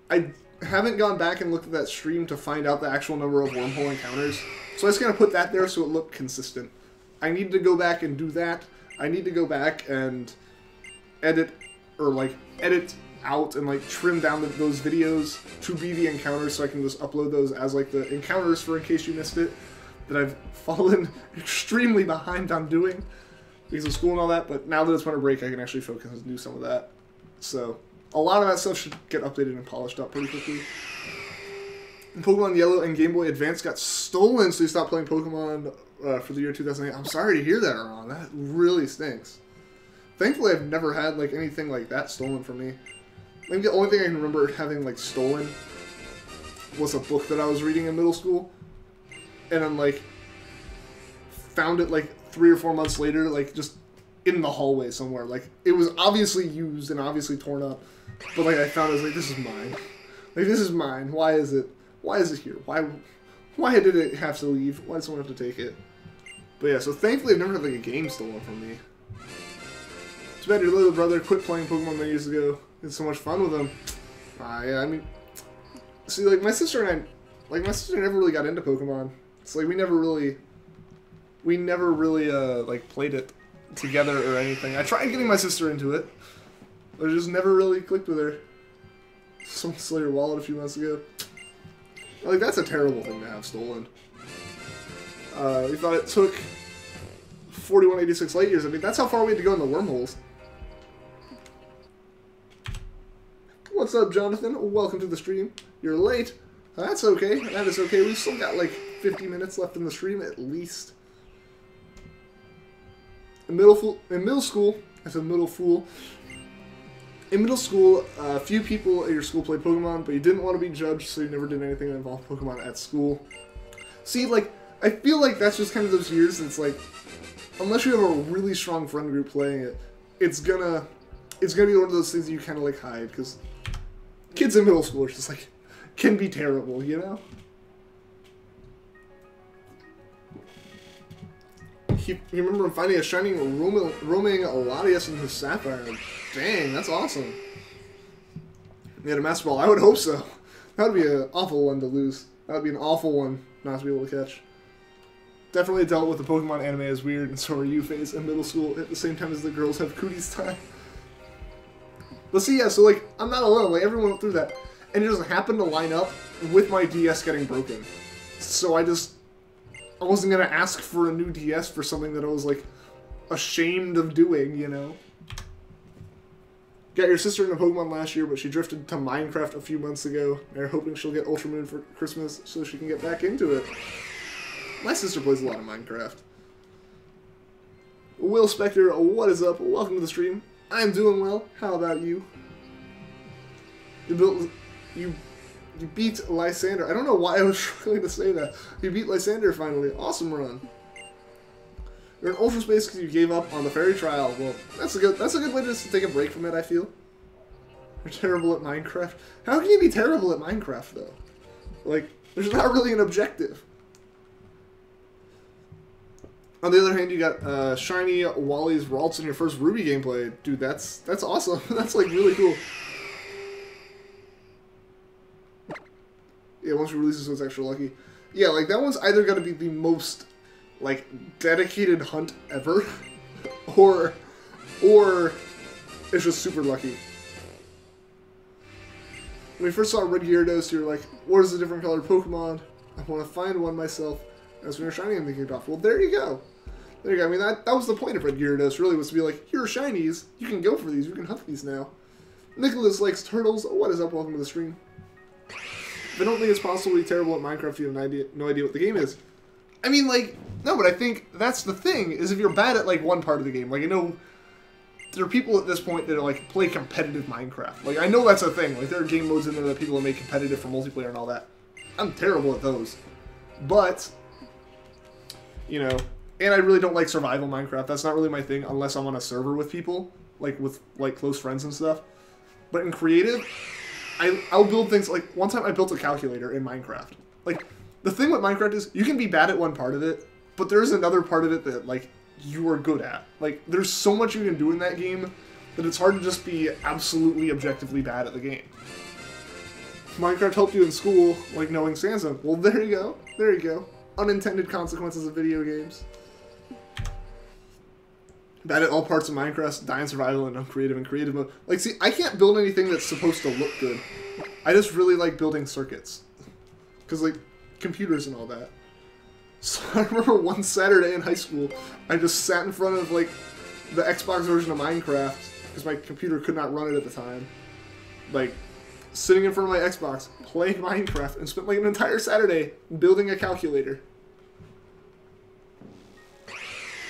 I haven't gone back and looked at that stream to find out the actual number of wormhole encounters, so I just kind of put that there so it looked consistent. I need to go back and do that. I need to go back and edit out and like trim down those videos to be the encounters so I can just upload those as like the encounters for in case you missed it, that I've fallen extremely behind on doing because of school and all that, but now that it's winter break I can actually focus and do some of that. So a lot of that stuff should get updated and polished up pretty quickly. And Pokemon Yellow and Game Boy Advance got stolen, so you stopped playing Pokemon for the year 2008. I'm sorry to hear that, Ron. That really stinks. Thankfully, I've never had like anything like that stolen from me. I think the only thing I can remember having like stolen was a book that I was reading in middle school, and then like found it like 3 or 4 months later, like just in the hallway somewhere. Like it was obviously used and obviously torn up, but like I found it, I was like, this is mine. Like this is mine. Why is it? Why is it here? Why did it have to leave? Why did someone have to take it? But yeah, so thankfully I've never had like a game stolen from me. Too bad your little brother quit playing Pokemon many years ago. Had so much fun with him. Yeah, I mean, see, like my sister and I, never really got into Pokemon. It's like we never really, like played it together or anything. I tried getting my sister into it, but it just never really clicked with her. Someone stole your wallet a few months ago. Like that's a terrible thing to have stolen. We thought it took 4186 light years. I mean, that's how far we had to go in the wormholes. What's up, Jonathan? Welcome to the stream. You're late. That's okay. That is okay. We've still got like 50 minutes left in the stream at least. In middle school, a few people at your school played Pokemon, but you didn't want to be judged, so you never did anything that involved Pokemon at school. See, like, I feel like that's just kind of those years, it's like, unless you have a really strong friend group playing it, it's gonna be one of those things that you kind of like hide, because kids in middle school are just like, can be terrible, you know? You remember finding a shining roaming Latias in his Sapphire. Dang, that's awesome. You had a Master Ball. I would hope so. That would be an awful one to lose. That would be an awful one not to be able to catch. Definitely dealt with the Pokemon anime as weird, and so are you phase in middle school at the same time as the girls have cooties time. But see, yeah, so like, I'm not alone. Like, everyone went through that. And it just happened to line up with my DS getting broken. So I wasn't going to ask for a new DS for something that I was, like, ashamed of doing, you know? Got your sister into Pokemon last year, but she drifted to Minecraft a few months ago. They're hoping she'll get Ultra Moon for Christmas so she can get back into it. My sister plays a lot of Minecraft. Will Spector, what is up? Welcome to the stream. I'm doing well. How about you? You beat Lysander. I don't know why I was struggling to say that. You beat Lysander finally. Awesome run. You're in Ultra Space because you gave up on the fairy trial. Well, that's a good way just to take a break from it, I feel. You're terrible at Minecraft. How can you be terrible at Minecraft, though? Like, there's not really an objective. On the other hand, you got Shiny Wally's Ralts in your first Ruby gameplay. Dude, that's awesome. That's, like, really cool. Yeah, once you release this, it's extra lucky. Yeah, like, that one's either going to be the most, like, dedicated hunt ever, or it's just super lucky. When we first saw Red Gyarados, you're like, what is the different colored Pokemon? I want to find one myself. That's when your Shiny and kicked off. Well, there you go. There you go. I mean, that was the point of Red Gyarados, really, was to be like, here are Shinies. You can go for these. You can hunt these now. Nicholas likes turtles. What is up? Welcome to the stream. I don't think it's possible to be terrible at Minecraft if you have no idea what the game is. I mean, like, no, but I think that's the thing, is if you're bad at, like, one part of the game. Like, I know there are people at this point that are, like, play competitive Minecraft. Like, I know that's a thing. Like, there are game modes in there that people make competitive for multiplayer and all that. I'm terrible at those. But, you know, and I really don't like survival Minecraft. That's not really my thing unless I'm on a server with people, like, with, like, close friends and stuff. But in creative, I'll build things, like, one time I built a calculator in Minecraft. Like, the thing with Minecraft is, you can be bad at one part of it, but there's another part of it that, like, you are good at. Like, there's so much you can do in that game that it's hard to just be absolutely objectively bad at the game. Minecraft helped you in school, like knowing Sansa. Well, there you go. There you go. Unintended consequences of video games. Bad at all parts of Minecraft, die in survival and uncreative and creative mode. Like, see, I can't build anything that's supposed to look good. I just really like building circuits. Because, like, computers and all that. So I remember one Saturday in high school, I just sat in front of, like, the Xbox version of Minecraft, because my computer could not run it at the time. Like, sitting in front of my Xbox, playing Minecraft, and spent, like, an entire Saturday building a calculator.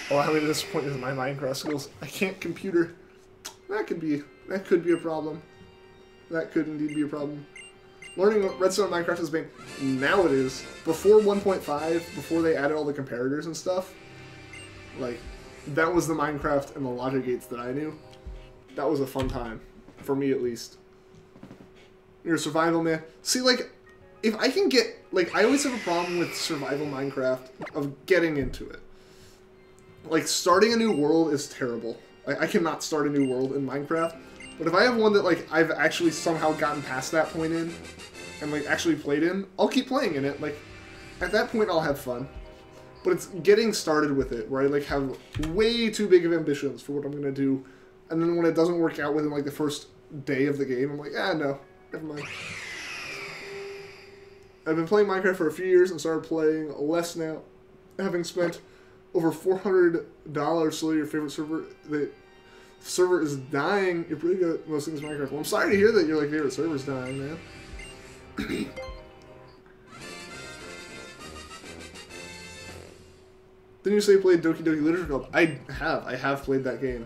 Oh, how many disappointed in my Minecraft skills. I can't computer. That could be a problem. That could indeed be a problem. Learning Redstone Minecraft has been, now it is. Before 1.5, before they added all the comparators and stuff, like, that was the Minecraft and the logic gates that I knew. That was a fun time. For me, at least. You're a survival man. See, like, if I can get, like, I always have a problem with survival Minecraft of getting into it. Like, starting a new world is terrible. I cannot start a new world in Minecraft. But if I have one that, like, I've actually somehow gotten past that point in, and, like, actually played in, I'll keep playing in it. Like, at that point, I'll have fun. But it's getting started with it, where I, like, have way too big of ambitions for what I'm gonna do. And then when it doesn't work out within, like, the first day of the game, I'm like, ah, no, never mind. I've been playing Minecraft for a few years and started playing less now, having spent over $400, so your favorite server, the server is dying. You're pretty good at most things Minecraft. Well, I'm sorry to hear that your, like, favorite server's dying, man. Didn't you say you played Doki Doki Literature Club? I have played that game.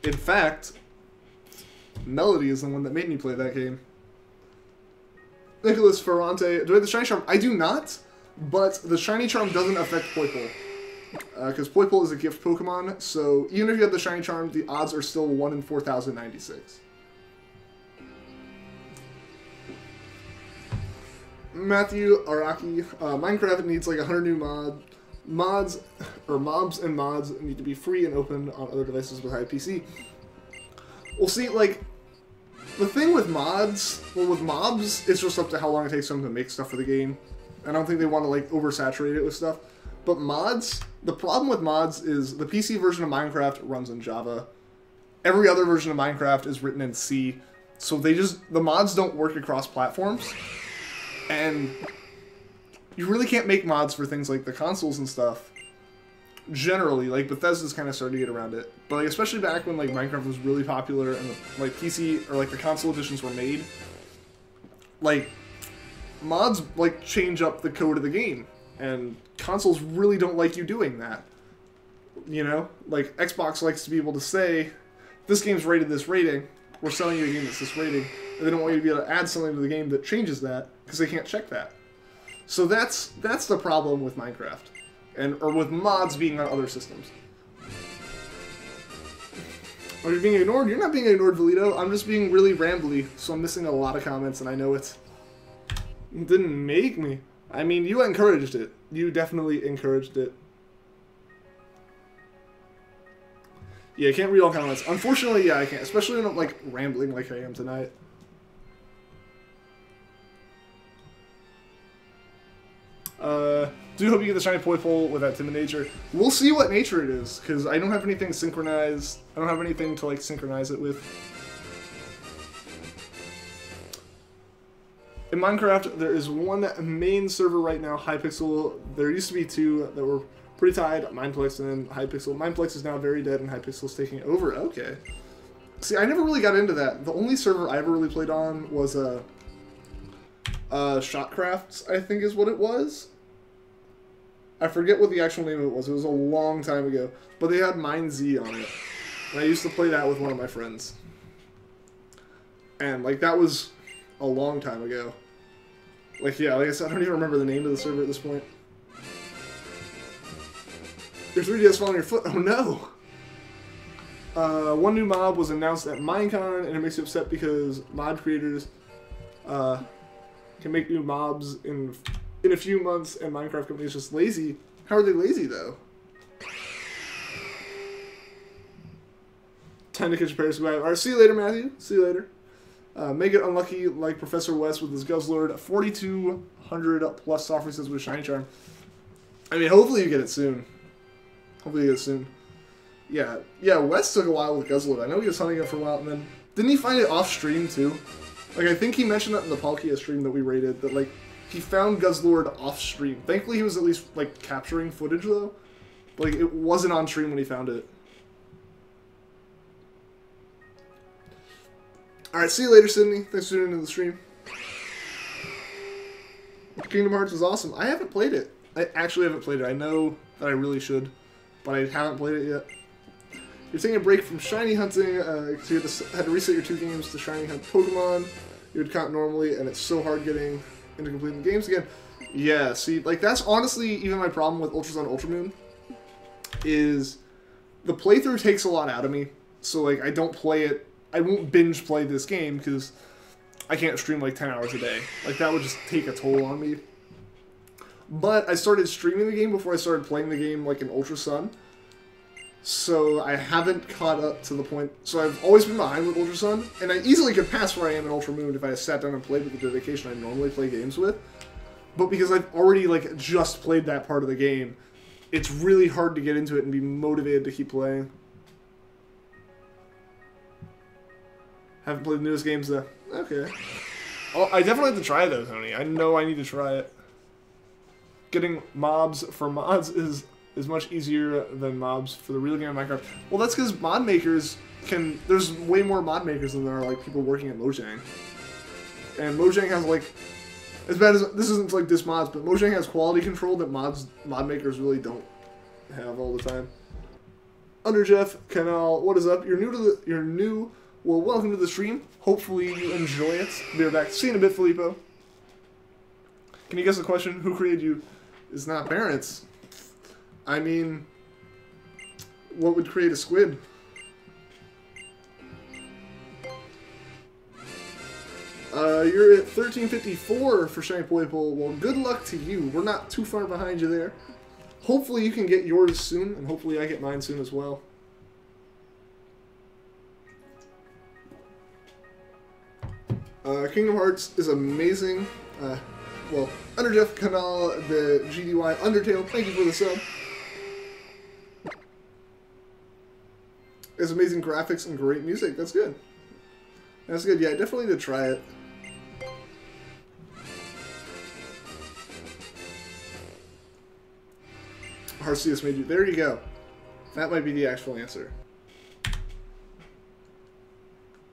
In fact, Melody is the one that made me play that game. Nicholas Ferrante, do I have the Shiny Charm? I do not, but the Shiny Charm doesn't affect Poipole. Because Poipole is a gift Pokemon, so even if you have the Shiny Charm, the odds are still 1 in 4,096. Matthew Araki, Minecraft needs like 100 new mobs and mods need to be free and open on other devices besides PC. Well, see, like, the thing with mods, well, with mobs, it's just up to how long it takes them to make stuff for the game. I don't think they want to, like, oversaturate it with stuff. But mods, the problem with mods is the PC version of Minecraft runs in Java. Every other version of Minecraft is written in C. So the mods don't work across platforms. And you really can't make mods for things like the consoles and stuff. Generally, like, Bethesda's kind of starting to get around it. But, like, especially back when, like, Minecraft was really popular and, like, PC, or, like, the console editions were made, like, mods, like, change up the code of the game. And consoles really don't like you doing that. You know? Like, Xbox likes to be able to say, this game's rated this rating, we're selling you a game that's this rating, and they don't want you to be able to add something to the game that changes that, because they can't check that. So that's the problem with Minecraft. Or with mods being on other systems. Are you being ignored? You're not being ignored, Valito. I'm just being really rambly, so I'm missing a lot of comments, and I know it didn't make me. I mean, you encouraged it. You definitely encouraged it. Yeah, I can't read all comments. Unfortunately, yeah, I can't. Especially when I'm, like, rambling like I am tonight. Do hope you get the shiny Poipole with that timid nature. We'll see what nature it is, because I don't have anything synchronized. I don't have anything to, like, synchronize it with. In Minecraft, there is one main server right now, Hypixel. There used to be two that were pretty tied, Mineplex and Hypixel. Mineplex is now very dead, and Hypixel's taking over. Okay. See, I never really got into that. The only server I ever really played on was, Shotcrafts, I think is what it was. I forget what the actual name of it was. It was a long time ago. But they had MineZ on it. And I used to play that with one of my friends. And, like, that was a long time ago. Like, yeah, like I said, I don't even remember the name of the server at this point. Your 3DS fell on your foot? Oh, no! One new mob was announced at Minecon, and it makes you upset because mod creators can make new mobs in a few months, and Minecraft company is just lazy. How are they lazy, though? Time to catch your parents. Alright, see you later, Matthew. See you later. Make it unlucky like Professor West with his Guzzlord. 4,200 plus soft resets with Shiny Charm. I mean, hopefully you get it soon. Hopefully you get it soon. Yeah, West took a while with Guzzlord. I know he was hunting it for a while, and then... Didn't he find it off-stream, too? Like, I think he mentioned that in the Poochyena stream that we rated, that, like, he found Guzzlord off-stream. Thankfully, he was at least, like, capturing footage, though. But, like, it wasn't on stream when he found it. Alright, see you later, Sydney. Thanks for tuning into the stream. Kingdom Hearts is awesome. I haven't played it. I actually haven't played it. I know that I really should, but I haven't played it yet. You're taking a break from shiny hunting, so you had to reset your 2 games to shiny hunt Pokemon. You would count normally, and it's so hard getting into completing the games again. Yeah, see, like, that's honestly even my problem with Ultra Sun Ultra Moon, is the playthrough takes a lot out of me, so, like, I don't play it. I won't binge play this game, because I can't stream, like, 10 hours a day. Like, that would just take a toll on me. But I started streaming the game before I started playing the game, like, in Ultra Sun. So I haven't caught up to the point... So I've always been behind with Ultra Sun, and I easily could pass where I am in Ultra Moon if I sat down and played with the dedication I normally play games with. But because I've already, like, just played that part of the game, it's really hard to get into it and be motivated to keep playing. Haven't played the newest games, though. Okay. Oh, I definitely have to try it, though, Tony. I know I need to try it. Getting mobs for mods is much easier than mobs for the real game of Minecraft. Well, that's because mod makers can... There's way more mod makers than there are, like, people working at Mojang. And Mojang has, like... As bad as... This isn't, like, diss mods, but Mojang has quality control that mod makers really don't have all the time. Underjeff, Canal, what is up? You're new... Well, welcome to the stream. Hopefully you enjoy it. Be right back. See you in a bit, Filippo. Can you guess the question? Who created you? It's not parents. I mean, what would create a squid? You're at 1354 for Shiny Poipole. Well, good luck to you. We're not too far behind you there. Hopefully you can get yours soon, and hopefully I get mine soon as well. Kingdom Hearts is amazing. Well, Underjeff, Canal, the GDY, Undertale, thank you for the sub. It's amazing graphics and great music. That's good. That's good. Yeah, I definitely need to try it. Arceus made you. There you go. That might be the actual answer.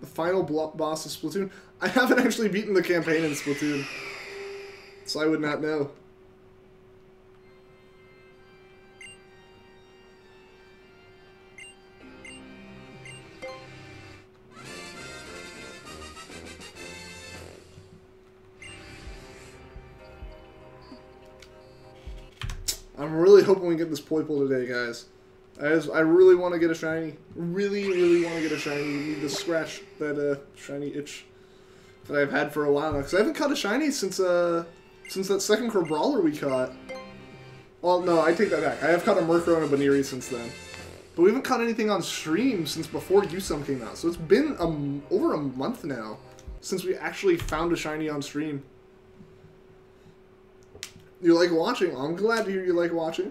The final boss of Splatoon. I haven't actually beaten the campaign in Splatoon, so I would not know. I'm really hoping we get this Poipole today, guys. I really want to get a shiny. Really, really want to get a shiny. We need to scratch that shiny itch that I've had for a while now. Because I haven't caught a shiny since that second Crabrawler we caught. Well, no, I take that back. I have caught a Murkrow and a Baniri since then. But we haven't caught anything on stream since before Usum came out. So it's been over a month now since we actually found a shiny on stream. You like watching? I'm glad to hear you like watching.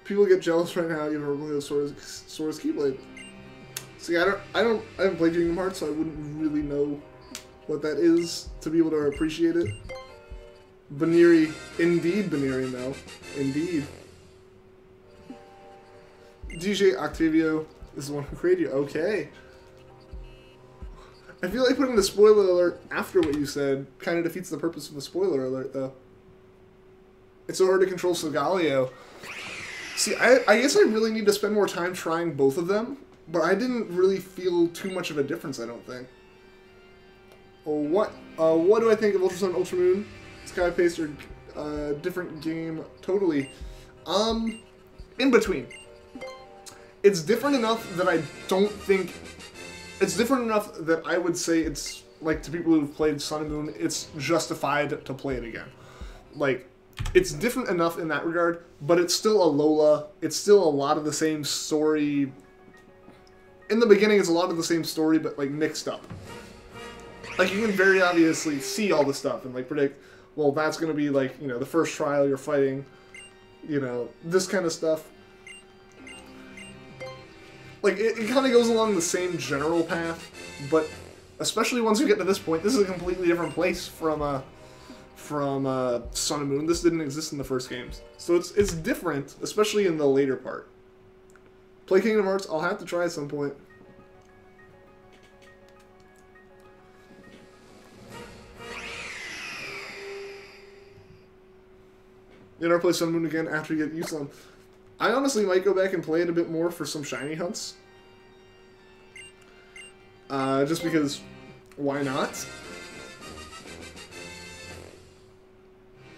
People get jealous right now, even when the Sora's Keyblade. See, I haven't played Kingdom Hearts, so I wouldn't really know what that is to be able to appreciate it. Baniri, indeed, Baniri, Mel, indeed. DJ Octavio is the one who created you. Okay. I feel like putting the spoiler alert after what you said kind of defeats the purpose of the spoiler alert, though. It's so hard to control Solgaleo. See, I guess I really need to spend more time trying both of them, but I didn't really feel too much of a difference, I don't think. What do I think of Ultra Sun, Ultra Moon? Sky Pace are different game, totally. In between. It's different enough that I don't think... It's different enough that I would say it's, like, to people who've played Sun and Moon, it's justified to play it again. Like, it's different enough in that regard, but it's still a Alola. It's still a lot of the same story. In the beginning, it's a lot of the same story, but, like, mixed up. Like, you can very obviously see all the stuff and, like, predict, well, that's going to be, like, you know, the first trial you're fighting, you know, this kind of stuff. Like, it kind of goes along the same general path, but especially once you get to this point, this is a completely different place from Sun and Moon. This didn't exist in the first games. So it's different, especially in the later part. Play Kingdom Hearts, I'll have to try at some point. You never play Sun and Moon again after you get Usum. I honestly might go back and play it a bit more for some shiny hunts. Just because, why not?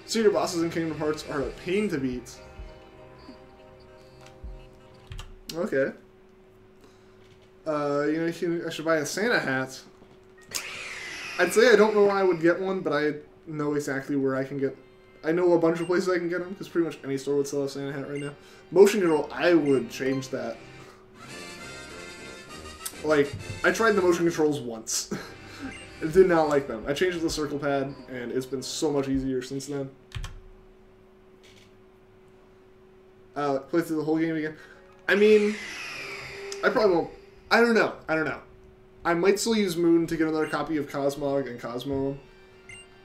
Secret bosses in Kingdom Hearts are a pain to beat. Okay. You know, I should buy a Santa hat. I'd say I don't know where I would get one, but I know exactly where I can get. I know a bunch of places I can get them, because pretty much any store would sell a Santa hat right now. Motion control, I would change that. Like, I tried the motion controls once. I did not like them. I changed the circle pad, and it's been so much easier since then. Play through the whole game again. I mean, I probably won't. I don't know. I might still use Moon to get another copy of Cosmog and Cosmo,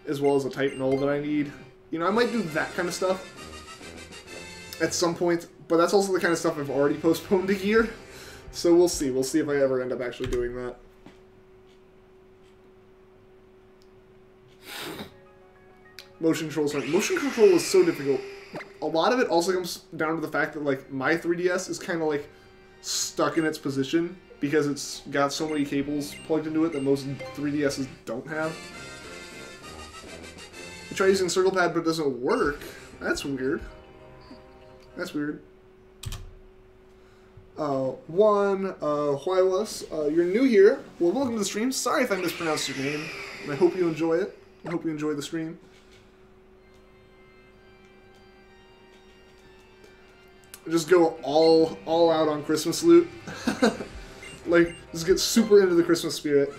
as well as a type null that I need. You know, I might do that kind of stuff at some point, but that's also the kind of stuff I've already postponed a year. So we'll see. We'll see if I ever end up actually doing that. Motion control is so difficult. A lot of it also comes down to the fact that, like, my 3DS is kind of, like, stuck in its position because it's got so many cables plugged into it that most 3DSs don't have. I try using circle pad, but it doesn't work. That's weird. That's weird. Huaylas, you're new here. Well, welcome to the stream. Sorry if I mispronounced your name. And I hope you enjoy it. I hope you enjoy the stream. Just go all out on Christmas loot. Like, just get super into the Christmas spirit.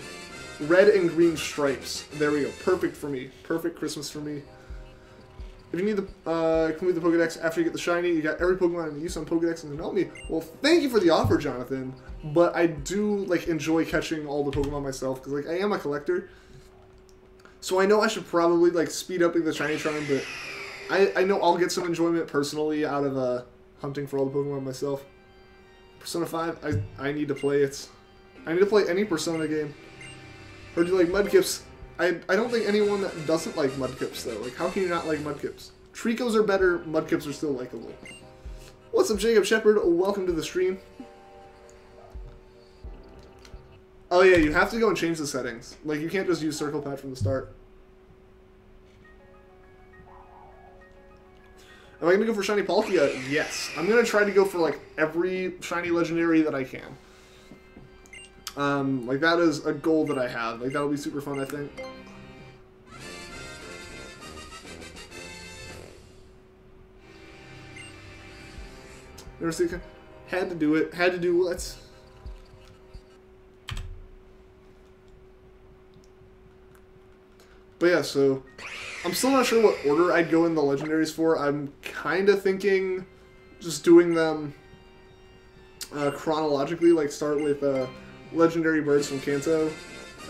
Red and green stripes. There we go. Perfect for me. Perfect Christmas for me. If you need the complete the Pokedex after you get the shiny, you got every Pokemon in the use on Pokedex and help me. Well, thank you for the offer, Jonathan. But I do, like, enjoy catching all the Pokemon myself because, like, I am a collector. So I know I should probably, like, speed up the shiny charm, but I know I'll get some enjoyment personally out of hunting for all the Pokemon myself. Persona 5, I need to play it. I need to play any Persona game. Heard you like Mudkips. I don't think anyone that doesn't like Mudkips, though. Like, how can you not like Mudkips? Treeckos are better, Mudkips are still likable. What's up, Jacob Shepard? Welcome to the stream. Oh yeah, you have to go and change the settings. Like, you can't just use Circle Pad from the start. Am I going to go for Shiny Palkia? Yes. I'm going to try to go for, like, every Shiny Legendary that I can. Like, that is a goal that I have. Like, that'll be super fun, I think. Never see, had to do it. Had to do what? But yeah, so I'm still not sure what order I'd go in the legendaries for. I'm kind of thinking just doing them chronologically, like start with legendary birds from Kanto,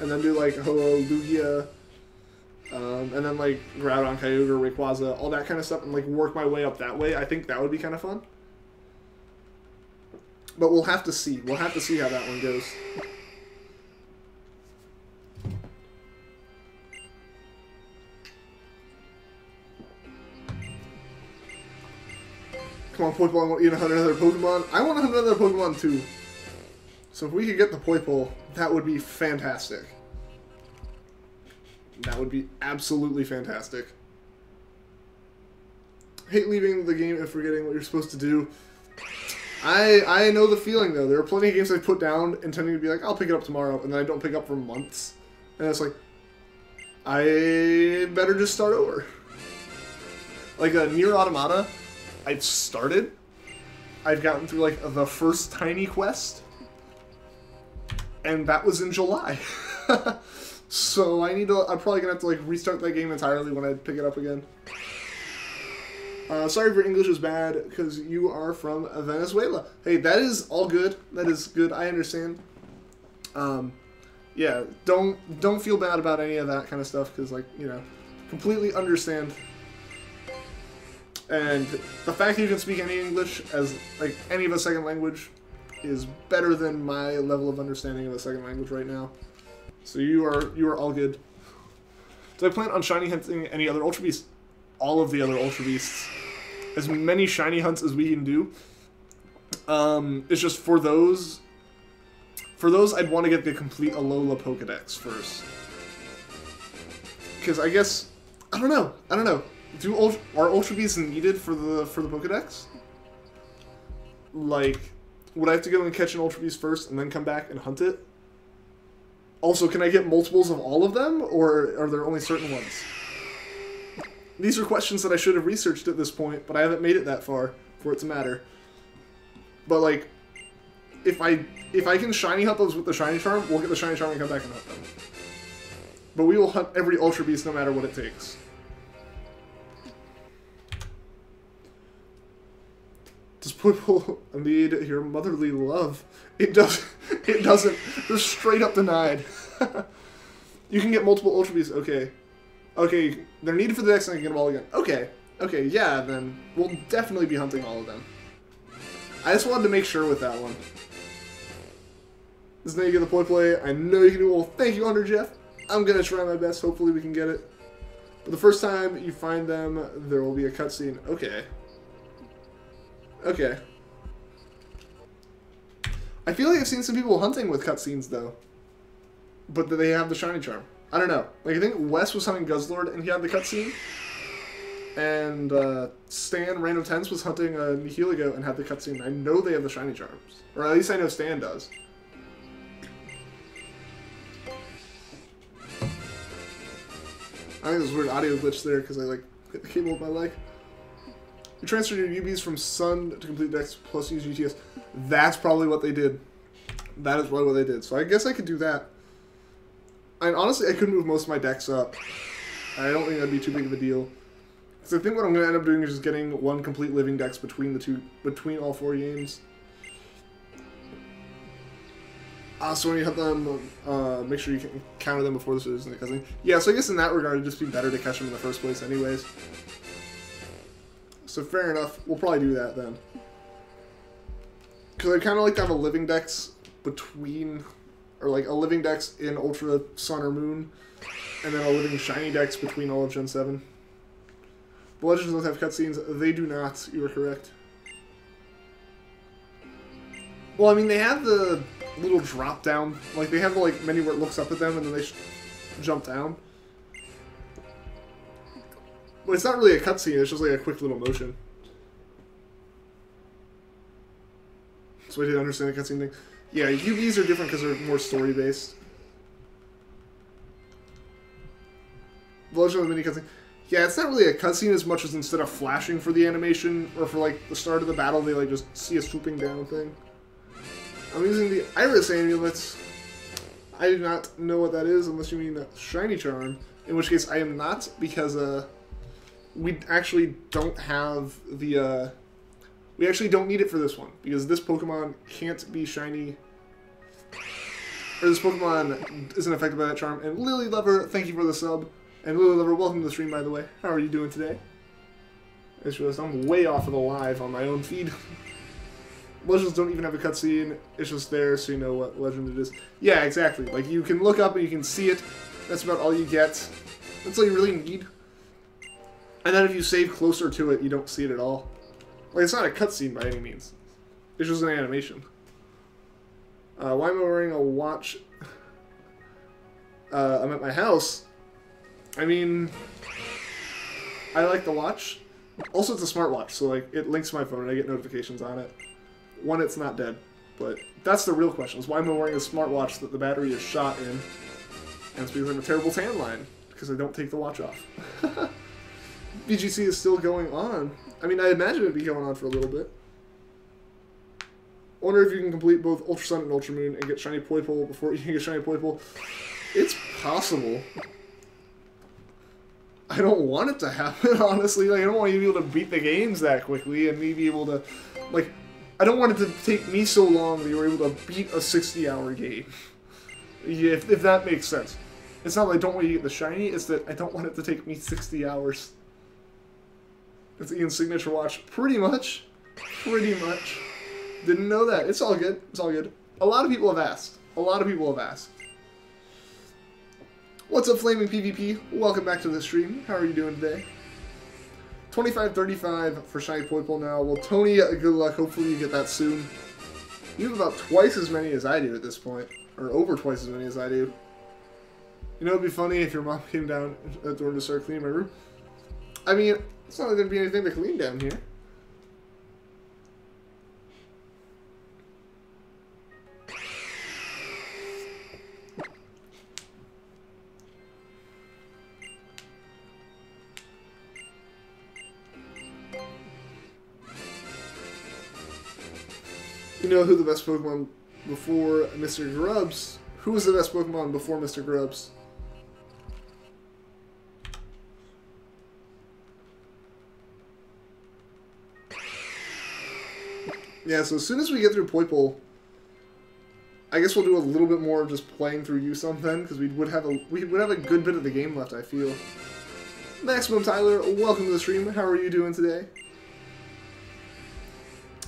and then do like Ho-Oh, Lugia, and then like Groudon, Kyogre, Rayquaza, all that kind of stuff, and like work my way up that way. I think that would be kind of fun. But we'll have to see. We'll have to see how that one goes. Come on, Poipole, I want you to hunt another Pokemon. I want to hunt another Pokemon too. So if we could get the Poipole, that would be fantastic. That would be absolutely fantastic. Hate leaving the game and forgetting what you're supposed to do. I know the feeling, though. There are plenty of games I put down intending to be like, I'll pick it up tomorrow, and then I don't pick up for months. And it's like, I better just start over. Like a Nier Automata, I've started. I've gotten through, like, the first tiny quest. And that was in July. So I'm probably going to have to, like, restart that game entirely when I pick it up again. Sorry if your English is bad, because you are from Venezuela. Hey, that is all good. That is good. I understand. Yeah, don't feel bad about any of that kind of stuff, because, like, you know, completely understand. And the fact that you can speak any English as, like, any of a second language is better than my level of understanding of a second language right now. So you are all good. Do I plan on shiny hunting any other Ultra Beasts? All of the other Ultra Beasts. As many shiny hunts as we can do. It's just for those I'd want to get the complete Alola Pokedex first. Because I guess, I don't know. Are Ultra Beasts needed for the Pokedex? Like, would I have to go and catch an Ultra Beast first and then come back and hunt it? Also, can I get multiples of all of them, or are there only certain ones? These are questions that I should have researched at this point, but I haven't made it that far for it to matter. But, like, if I can shiny hunt those with the shiny charm, we'll get the shiny charm and come back and hunt them. But we will hunt every Ultra Beast no matter what it takes. Does Poipole need your motherly love? It doesn't. It doesn't. They're straight up denied. You can get multiple Ultra Beasts. Okay. Okay, they're needed for the dex and I can get them all again. Okay. Okay, yeah, then we'll definitely be hunting all of them. I just wanted to make sure with that one. This is how you get the Poipole. I know you can do it. Well, thank you, Under Jeff. I'm going to try my best. Hopefully we can get it. But the first time you find them, there will be a cutscene. Okay. Okay. I feel like I've seen some people hunting with cutscenes, though. But they have the shiny charm. I don't know. Like, I think Wes was hunting Guzzlord, and he had the cutscene. And Stan, Random Tense, was hunting Nihilego and had the cutscene. I know they have the shiny charms. Or at least I know Stan does. I think there's a weird audio glitch there, because I, like, hit the cable with my leg. You transferred your UBs from Sun to complete Dex plus use GTS. That's probably what they did. That is probably what they did. So I guess I could do that. And honestly, I could move most of my decks up. I don't think that'd be too big of a deal. So I think what I'm going to end up doing is just getting one complete living dex between all 4 games. So when you have them, make sure you can counter them before the citizen cussing. Yeah, so I guess in that regard, it'd just be better to catch them in the first place anyways. So fair enough, we'll probably do that then. Because I'd kind of like to have a living dex between, or like a living dex in Ultra Sun or Moon, and then a living shiny dex between all of Gen 7. The Legends don't have cutscenes. They do not. You are correct. Well, I mean, they have the little drop down. Like, they have the, like, menu where it looks up at them and then they jump down. But it's not really a cutscene, it's just like a quick little motion. So I didn't understand the cutscene thing. Yeah, UVs are different because they're more story-based. The Legend of the Mini cutscene. Yeah, it's not really a cutscene as much as instead of flashing for the animation, or for, like, the start of the battle, they, like, just see a swooping down thing. I'm using the Iris Amulets. I do not know what that is, unless you mean the Shiny Charm. In which case, I am not, because, we actually don't have the, we actually don't need it for this one, because this Pokemon can't be shiny, or this Pokemon isn't affected by that charm. And Lily Lover, thank you for the sub. And Lily Lover, welcome to the stream, by the way. How are you doing today? It's just, I'm way off of the live on my own feed. Legends don't even have a cutscene. It's just there so you know what legend it is. Yeah, exactly. Like, you can look up and you can see it. That's about all you get. That's all you really need. And then if you save closer to it, you don't see it at all. Like, it's not a cutscene by any means. It's just an animation. Why am I wearing a watch? I'm at my house. I mean, I like the watch. Also, it's a smartwatch, so like it links to my phone and I get notifications on it. One, it's not dead, but that's the real question: is why am I wearing a smartwatch that the battery is shot in? And it's because I have a terrible tan line because I don't take the watch off. BGC is still going on. I mean, I imagine it'd be going on for a little bit. Wonder if you can complete both Ultra Sun and Ultra Moon and get Shiny Poipole before you can get Shiny Poipole. It's possible. I don't want it to happen, honestly. Like, I don't want you to be able to beat the games that quickly and me be able to, like, I don't want it to take me so long that you were able to beat a 60-hour game. Yeah, if that makes sense. It's not that I don't want you to get the shiny, it's that I don't want it to take me 60 hours. It's Ian's signature watch. Pretty much. Pretty much. Didn't know that. It's all good. It's all good. A lot of people have asked. A lot of people have asked. What's up, Flaming PvP? Welcome back to the stream. How are you doing today? 25-35 for Shiny Poipole now. Well, Tony, good luck. Hopefully you get that soon. You have about twice as many as I do at this point. Or over twice as many as I do. You know, it'd be funny if your mom came down at the room to start cleaning my room. I mean, it's not going to be anything to clean down here. You know who the best Pokemon before Mr. Grubbs? Who was the best Pokemon before Mr. Grubbs? Yeah, so as soon as we get through Poipole, I guess we'll do a little bit more of just playing through you something, because we would have a good bit of the game left, I feel. Maximum Tyler, welcome to the stream. How are you doing today?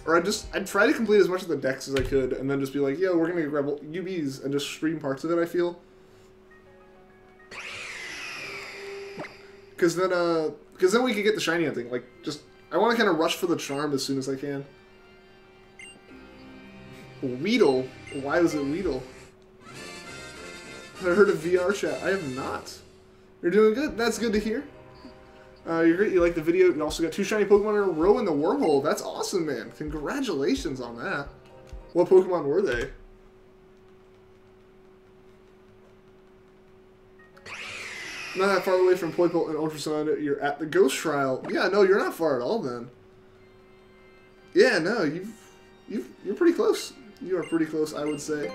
Or I'd try to complete as much of the decks as I could, and then just be like, yo, we're gonna grab UBs and just stream parts of it, I feel. Because then we could get the shiny hunting. Like, just, I want to kind of rush for the charm as soon as I can. Weedle? Why was it Weedle? I heard of VR chat. I have not. You're doing good. That's good to hear. You're great. You like the video. You also got 2 shiny Pokemon in a row in the wormhole. That's awesome, man. Congratulations on that. What Pokemon were they? Not that far away from Poipole and Ultra Sun. You're at the Ghost Trial. Yeah, no, you're not far at all then. Yeah, no, you're pretty close. You are pretty close, I would say.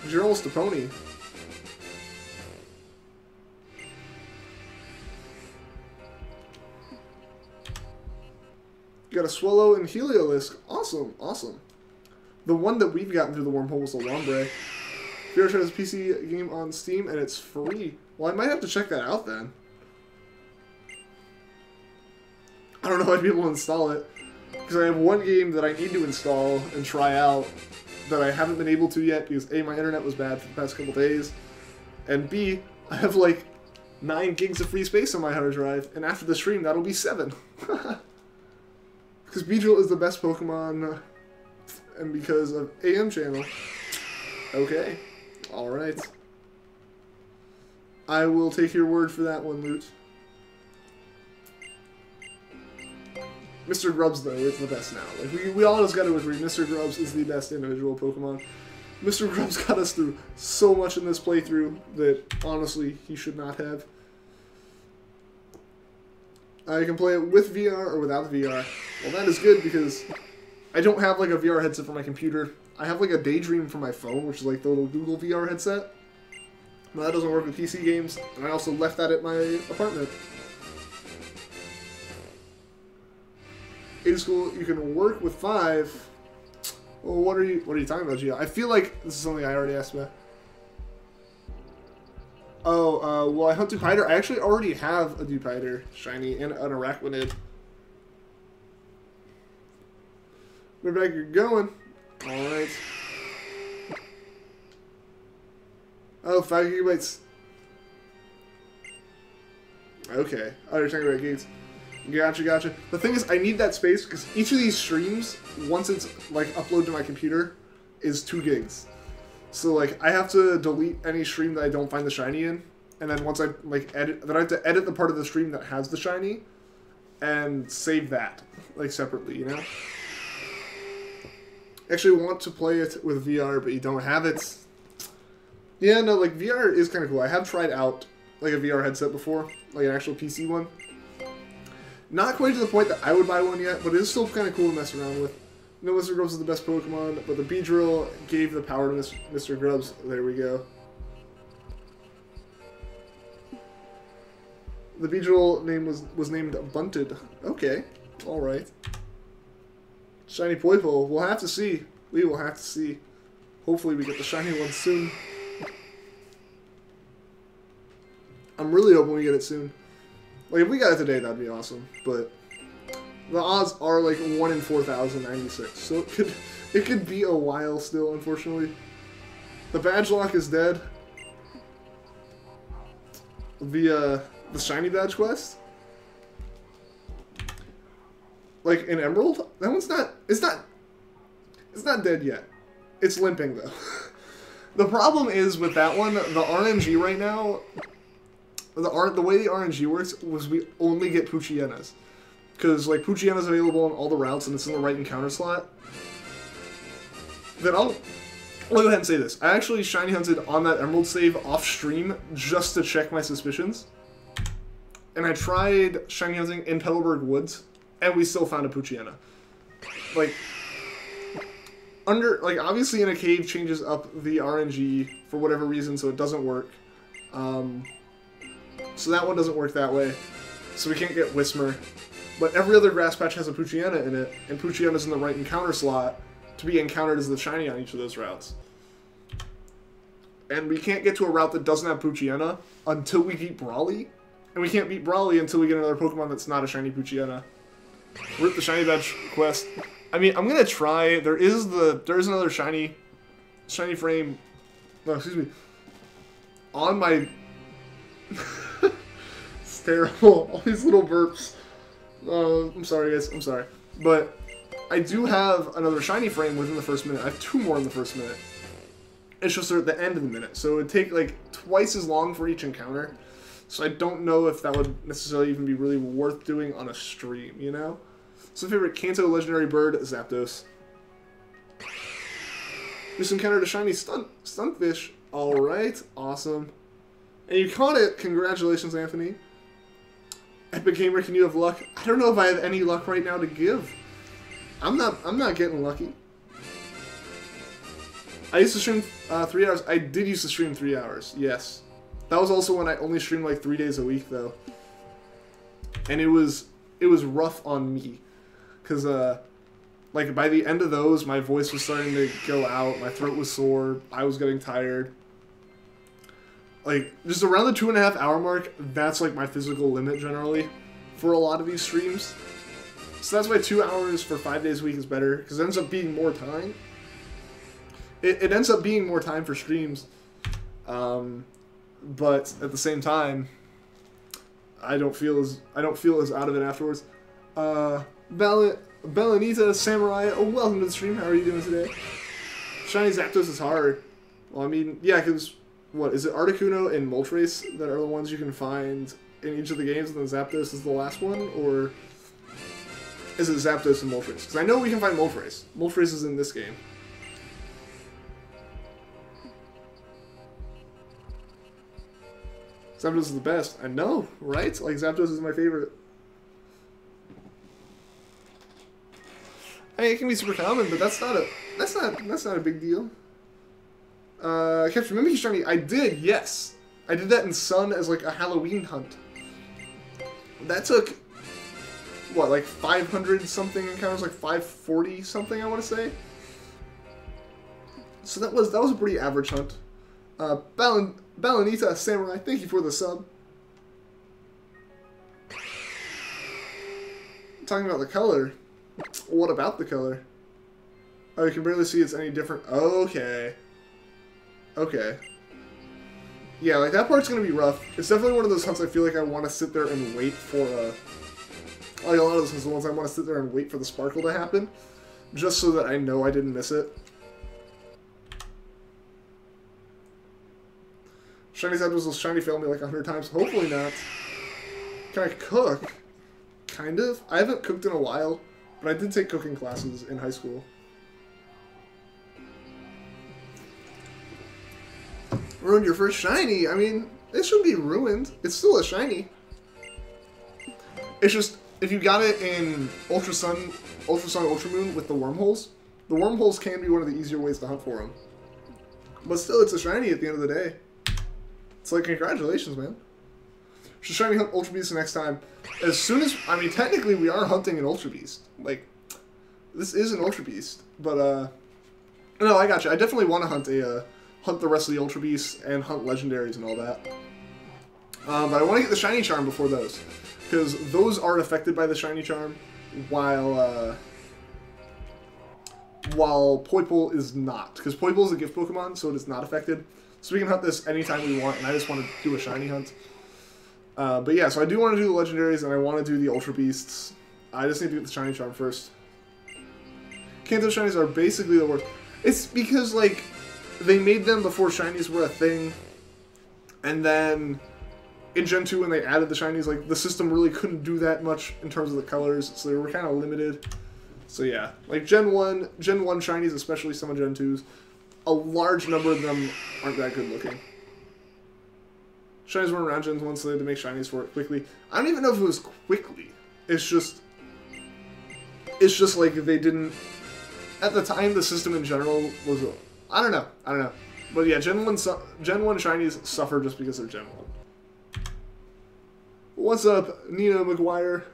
You're almost a pony. You got a Swallow and Heliolisk. Awesome, awesome. The one that we've gotten through the wormhole was a Lombre. VRChat has a PC game on Steam and it's free. Well, I might have to check that out then. I don't know if I'd be able to install it. Because I have one game that I need to install and try out that I haven't been able to yet because A, my internet was bad for the past couple days, and B, I have like 9 gigs of free space on my hard drive, and after the stream that'll be 7. Because Beedrill is the best Pokemon. and because of AM channel. Okay. Alright. I will take your word for that one, Loot. Mr. Grubbs, though, is the best now. Like, we all just got to agree, Mr. Grubbs is the best individual Pokemon. Mr. Grubbs got us through so much in this playthrough that, honestly, he should not have. I can play it with VR or without the VR. Well, that is good because I don't have, like, a VR headset for my computer. I have, like, a Daydream for my phone, which is, like, the little Google VR headset. But that doesn't work with PC games, and I also left that at my apartment. In school, you can work with 5. Well, what are you talking about, Gia? I feel like this is something I already asked about. Oh, well, I hunt Dewpider. I actually already have a Dewpider shiny and an Arachnid. We're back, you're going. Alright. Oh, 5 gigabytes. Okay. Oh, you're talking about gigs. Gotcha. The thing is, I need that space because each of these streams, once it's like uploaded to my computer, is 2 gigs. So like I have to delete any stream that I don't find the shiny in, and then once I like edit, then I have to edit the part of the stream that has the shiny, and save that like separately, you know. Actually, want to play it with VR, but you don't have it. Yeah, no, like VR is kind of cool. I have tried out like a VR headset before, like an actual PC one. Not quite to the point that I would buy one yet, but it is still kind of cool to mess around with. No, Mr. Grubbs is the best Pokemon, but the Beedrill gave the power to Mr. Grubbs. There we go. The Beedrill name was named Bunted. Okay, alright. Shiny Poipole. We'll have to see. We will have to see. Hopefully we get the shiny one soon. I'm really hoping we get it soon. Like, if we got it today, that'd be awesome. But the odds are like 1 in 4,096, so it could be a while still, unfortunately. The badge lock is dead. The shiny badge quest, like in Emerald, that one's not. It's not dead yet. It's limping though. The problem is with that one, the RNG right now. The way the RNG works was we only get Poochyenas. Because, like, Poochyena's available on all the routes and it's in the right encounter slot. Then I'll go ahead and say this. I actually shiny hunted on that Emerald save off stream just to check my suspicions. And I tried shiny hunting in Petalburg Woods, and we still found a Poochyena. Like, obviously in a cave changes up the RNG for whatever reason, so it doesn't work. So that one doesn't work that way. So we can't get Whismur. But every other grass patch has a Poochyena in it, and Poochyena's in the right encounter slot to be encountered as the shiny on each of those routes. And we can't get to a route that doesn't have Poochyena until we beat Brawly. And we can't beat Brawly until we get another Pokemon that's not a shiny Poochyena. We're at the shiny badge quest. I mean, I'm gonna try. There is another shiny frame. No, excuse me. On my. It's terrible. All these little burps. I'm sorry, guys. I'm sorry. But I do have another shiny frame within the first minute. I have 2 more in the first minute. It's just at the end of the minute. So it would take like twice as long for each encounter. So I don't know if that would necessarily even be really worth doing on a stream, you know? So favorite Kanto legendary bird, Zapdos. Just encountered a shiny Stunfish. Alright, awesome. And you caught it. Congratulations, Anthony. Epic Gamer, can you have luck? I don't know if I have any luck right now to give. I'm not getting lucky. I used to stream 3 hours. I did used to stream 3 hours, yes. That was also when I only streamed like 3 days a week though. And it was rough on me. Cause like by the end of those my voice was starting to go out, my throat was sore, I was getting tired. Like, just around the 2.5 hour mark, that's like my physical limit generally for a lot of these streams. So that's why 2 hours for 5 days a week is better, because it ends up being more time. It ends up being more time for streams, but at the same time, I don't feel as out of it afterwards. Ballot, Belanita Samurai, welcome to the stream. How are you doing today? Shiny Zapdos is hard. Well, I mean, yeah, because, what, is it Articuno and Moltres that are the ones you can find in each of the games, and then Zapdos is the last one? Or is it Zapdos and Moltres? Because I know we can find Moltres. Moltres is in this game. Zapdos is the best. I know, right? Like, Zapdos is my favorite. I mean, it can be super common, but that's not a big deal. Capture Mimikyu Shiny. I did, yes. I did that in Sun as like a Halloween hunt. That took what, like 500 something encounters, like 540 something, I want to say. So that was a pretty average hunt. Balanita Samurai, thank you for the sub. Talking about the color. What about the color? Oh, you can barely see it's any different. Okay. Okay. Yeah, like that part's gonna be rough. It's definitely one of those hunts I feel like I want to sit there and wait for like a lot of those hunts, the ones I want to sit there and wait for the sparkle to happen. Just so that I know I didn't miss it. Shiny Zapdos will shiny fail me like 100 times. Hopefully not. Can I cook? Kind of. I haven't cooked in a while, but I did take cooking classes in high school. Ruined your first shiny? I mean, it shouldn't be ruined. It's still a shiny. It's just, if you got it in Ultra Sun, Ultra Moon with the wormholes can be one of the easier ways to hunt for them. But still, it's a shiny at the end of the day. It's like, congratulations, man. Should shiny hunt Ultra Beast next time. As soon as, I mean, technically we are hunting an Ultra Beast. Like, this is an Ultra Beast. But, no, I got you. I definitely want to hunt the rest of the Ultra Beasts and hunt Legendaries and all that. But I want to get the Shiny Charm before those. Because those aren't affected by the Shiny Charm, while Poipole is not. Because Poipole is a gift Pokemon, so it is not affected. So we can hunt this anytime we want, and I just want to do a Shiny hunt. But yeah, so I do want to do the Legendaries, and I want to do the Ultra Beasts. I just need to get the Shiny Charm first. Kanto Shinies are basically the worst. It's because, like, they made them before Shinies were a thing, and then in Gen 2 when they added the Shinies, like, the system really couldn't do that much in terms of the colors, so they were kind of limited. So yeah, like Gen 1 Shinies, especially some of Gen 2's, a large number of them aren't that good looking. Shinies weren't around Gen 1, so they had to make Shinies for it quickly. I don't even know if it was quickly. It's just like they didn't, at the time the system in general was, I don't know. But yeah, Gen 1 Shinies suffer just because they're Gen 1. What's up, Nina McGuire?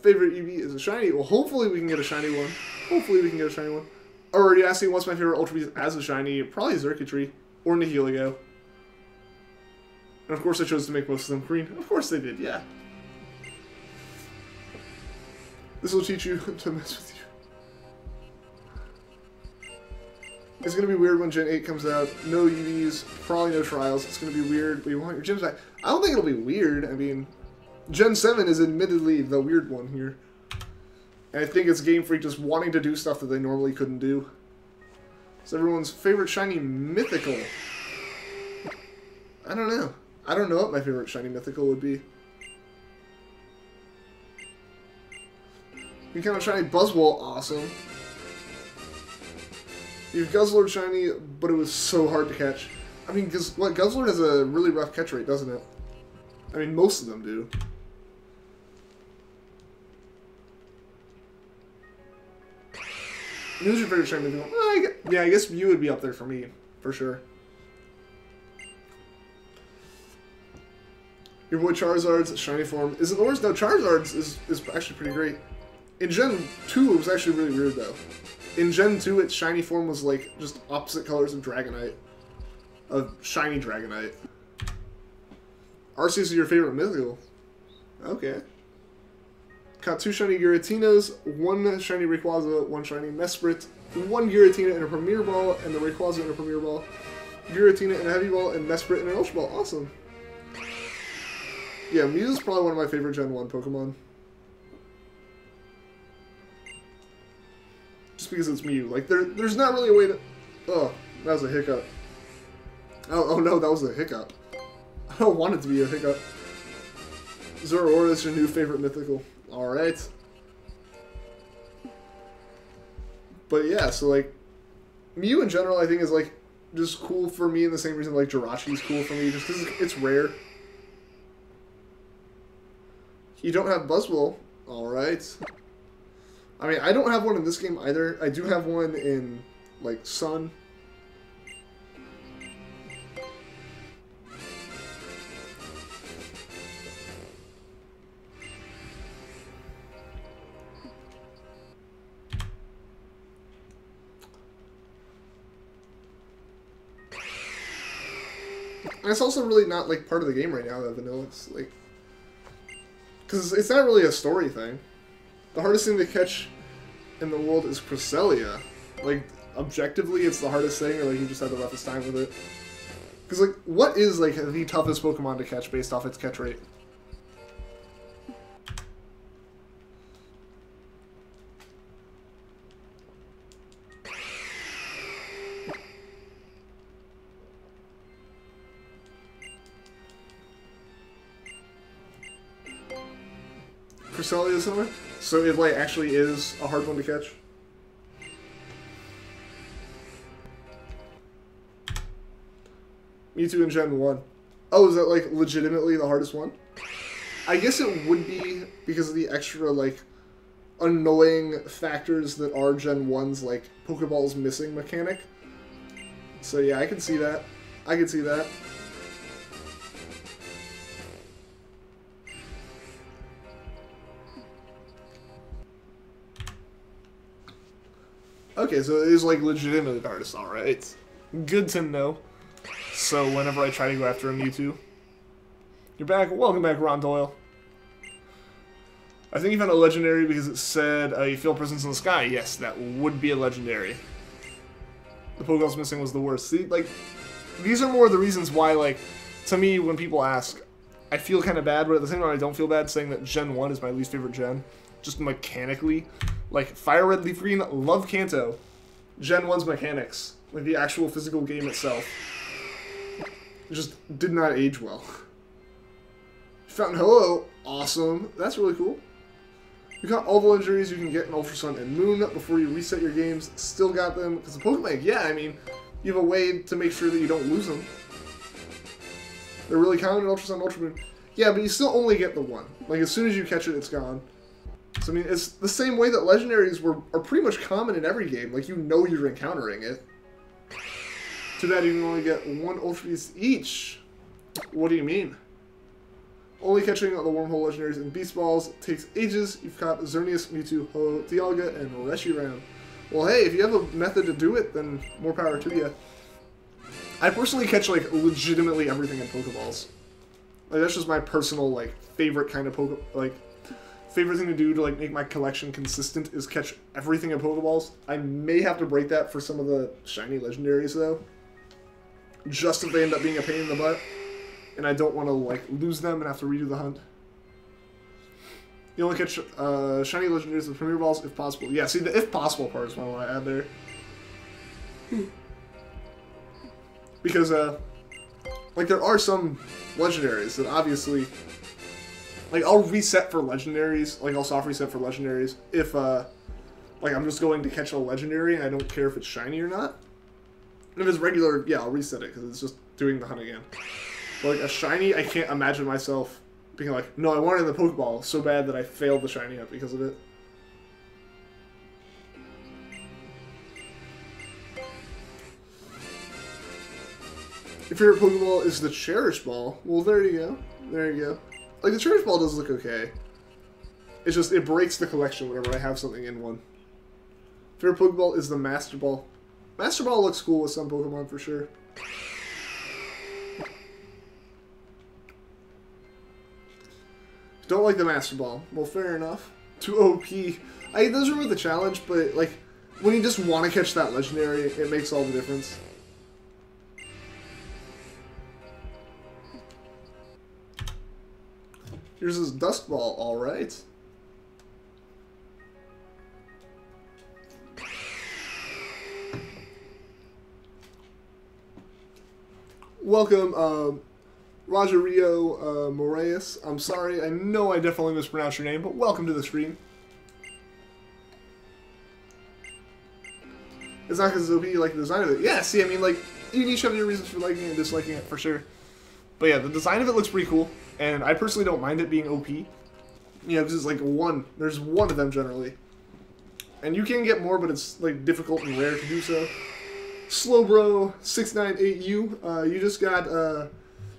Favorite EV is a shiny. Well, hopefully we can get a shiny one. Already asking what's my favorite Ultra Beast as a shiny. Probably Xurkitree or Nihilego. And of course I chose to make most of them green. Of course they did, yeah. This will teach you to mess with you. It's going to be weird when Gen 8 comes out. No EVs, probably no trials. It's going to be weird, but you want your gyms back. I don't think it'll be weird. I mean, Gen 7 is admittedly the weird one here. And I think it's Game Freak just wanting to do stuff that they normally couldn't do. It's everyone's favorite shiny mythical. I don't know. I don't know what my favorite shiny mythical would be. You kind of shiny Buzzwole, awesome. You've Guzzlord shiny, but it was so hard to catch. I mean, Guzzlord has a really rough catch rate, doesn't it? I mean, most of them do. Who's your favorite shiny mythical? Yeah, I guess Mew would be up there for me, for sure. Your boy Charizard's shiny form isn't the worst. No, Charizard's is actually pretty great. In Gen 2, it was actually really weird, though. In Gen 2, its shiny form was, like, just opposite colors of Dragonite. Of shiny Dragonite. Arceus is your favorite mythical. Okay. Caught 2 shiny Giratinas, 1 shiny Rayquaza, 1 shiny Mesprit, 1 Giratina in a Premier Ball, and the Rayquaza in a Premier Ball. Giratina in a Heavy Ball, and Mesprit in an Ultra Ball. Awesome. Yeah, Mew's probably one of my favorite Gen 1 Pokemon. because it's Mew. Like, there's not really a way to... Oh, that was a hiccup. Oh no, that was a hiccup. I don't want it to be a hiccup. Zoroark is your new favorite mythical. Alright. But yeah, so like, Mew in general I think is like, just cool for me in the same reason like Jirachi is cool for me, just because it's rare. You don't have Buzzwole. Alright. I mean, I don't have one in this game either. I do have one in, like, Sun. And it's also really not, like, part of the game right now, that vanilla. It's, like... Because it's not really a story thing. The hardest thing to catch in the world is Cresselia. Like, objectively, it's the hardest thing, or, like, you just have the roughest time with it. Because, like, what is, like, the toughest Pokemon to catch based off its catch rate? Cresselia somewhere? So it, like, actually is a hard one to catch? Mewtwo in Gen 1. Oh, is that, like, legitimately the hardest one? I guess it would be because of the extra, like, annoying factors that are Gen 1's, like, Pokeball's missing mechanic. So yeah, I can see that. I can see that. Okay, so it is, like, legitimately the hardest, alright. Good to know. So whenever I try to go after a Mewtwo... You're back. Welcome back, Ron Doyle. I think you found a legendary because it said you feel presence in the sky. Yes, that would be a legendary. The Pokeball's missing was the worst. See, like, these are more the reasons why, like, to me, when people ask, I feel kind of bad, but at the same time I don't feel bad saying that Gen 1 is my least favorite gen. Just mechanically. Like, Fire Red, Leaf Green, love Kanto. Gen 1's mechanics. Like, the actual physical game itself. It just did not age well. Fountain Hello, awesome. That's really cool. You got all the legendaries you can get in Ultra Sun and Moon before you reset your games. Still got them. Because the Pokemon, yeah, I mean, you have a way to make sure that you don't lose them. They're really common in Ultra Sun, Ultra Moon. Yeah, but you still only get the one. Like, as soon as you catch it, it's gone. So, I mean, it's the same way that legendaries are pretty much common in every game. Like, you know you're encountering it. Too bad you can only get one Ultra Beast each. What do you mean? Only catching the Wormhole legendaries and Beast Balls takes ages. You've caught Xerneas, Mewtwo, Ho, Dialga, and Reshiram. Well, hey, if you have a method to do it, then more power to you. I personally catch, like, legitimately everything in Pokeballs. Like, that's just my personal, like, favorite kind of favorite thing to do to, like, make my collection consistent is catch everything in Pokeballs. I may have to break that for some of the shiny legendaries, though. Just if they end up being a pain in the butt. And I don't want to, like, lose them and have to redo the hunt. You only catch shiny legendaries with Premier Balls if possible. Yeah, see, the if possible part is what I want to add there. Because, like, there are some legendaries that obviously... Like, I'll reset for legendaries. Like, I'll soft reset for legendaries if, like, I'm just going to catch a legendary and I don't care if it's shiny or not. And if it's regular, yeah, I'll reset it because it's just doing the hunt again. But, like, a shiny, I can't imagine myself being like, no, I want it in the Pokeball so bad that I failed the shiny hunt because of it. Your favorite Pokeball is the Cherish Ball. Well, there you go. There you go. Like, the Cherish Ball does look okay. It's just, it breaks the collection whenever I have something in one. Favorite Pokeball is the Master Ball. Master Ball looks cool with some Pokemon for sure. Don't like the Master Ball. Well, fair enough. Too OP. It does remove the challenge, but, like, when you just want to catch that legendary, it makes all the difference. Here's his Dusk Ball, alright. welcome, Rogerio Moraes. I'm sorry, I know I definitely mispronounced your name, but welcome to the stream. It's not because OP, you like the design of it. Yeah, see, I mean, like, you each have your reasons for liking it and disliking it, for sure. But yeah, the design of it looks pretty cool, and I personally don't mind it being OP. You know, because it's like one. There's one of them, generally. And you can get more, but it's, like, difficult and rare to do so. Slowbro698U, you just got,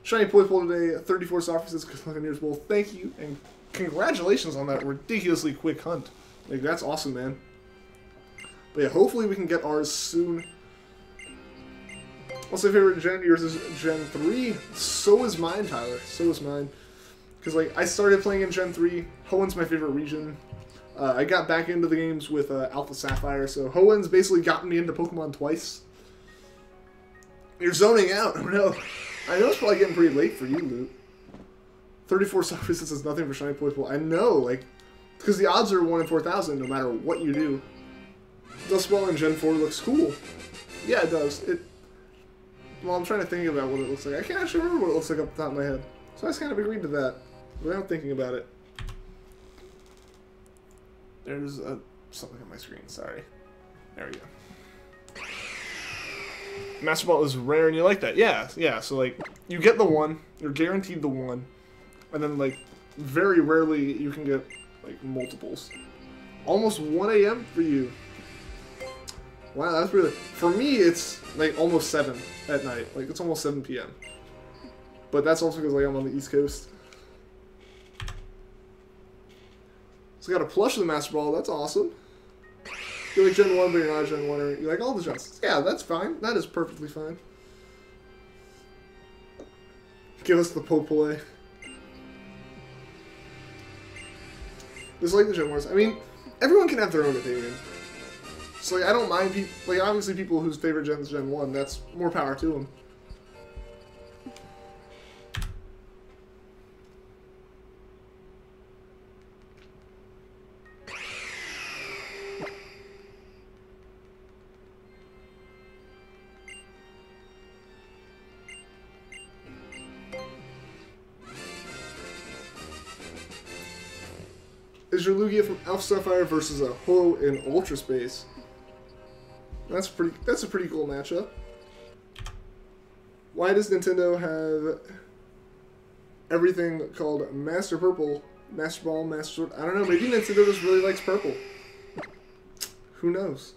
Shiny Poipole today, 34 softnesses, Buccaneers Bowl. Thank you, and congratulations on that ridiculously quick hunt. Like, that's awesome, man. But yeah, hopefully we can get ours soon. What's my favorite gen? Yours is Gen 3. So is mine, Tyler. So is mine. Because, like, I started playing in Gen 3. Hoenn's my favorite region. I got back into the games with Alpha Sapphire, so Hoenn's basically gotten me into Pokemon twice. You're zoning out. Oh no. I know it's probably getting pretty late for you, Loot. 34 softnesses is nothing for Shiny Poipole. I know, like, because the odds are 1 in 4,000 no matter what you do. Dustball in Gen 4 looks cool. Yeah, it does. Well, I'm trying to think about what it looks like. I can't actually remember what it looks like off the top of my head. So I just kind of agreed to that without thinking about it. There's something on my screen. Sorry. There we go. Master Ball is rare and you like that. Yeah, yeah. So, like, you get the one. You're guaranteed the one. And then, like, very rarely you can get, like, multiples. Almost 1 a.m. for you. Wow, that's really... For me, it's, like, almost 7 at night. Like, it's almost 7 p.m. But that's also because, like, I'm on the East Coast. So I got a plush of the Master Ball. That's awesome. You like Gen 1, but you're not a Gen 1. Or you like all the gens. Yeah, that's fine. That is perfectly fine. Give us the Poipole. Just like the Gen Wars. I mean, everyone can have their own opinion. So, like, I don't mind people, like, obviously people whose favorite gen is Gen 1, that's more power to them. Is your Lugia from Alpha Sapphire versus a Ho in Ultra Space? That's a pretty cool matchup. Why does Nintendo have everything called Master Purple, Master Ball, Master Sword? I don't know, maybe Nintendo just really likes purple. Who knows?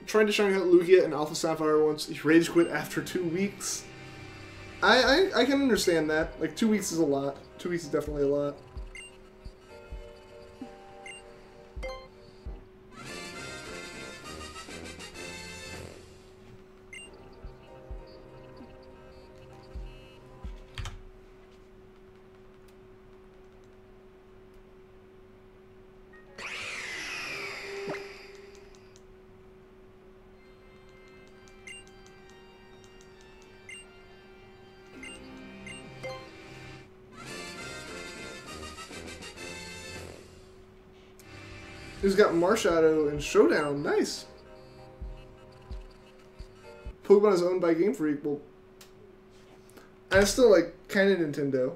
Trying to shiny out Lugia and Alpha Sapphire once. He rage quit after 2 weeks. I can understand that. Like, 2 weeks is a lot. 2 weeks is definitely a lot. Who's got Marshadow and Showdown? Nice. Pokemon is owned by Game Freak. Well, I still like kind of Nintendo.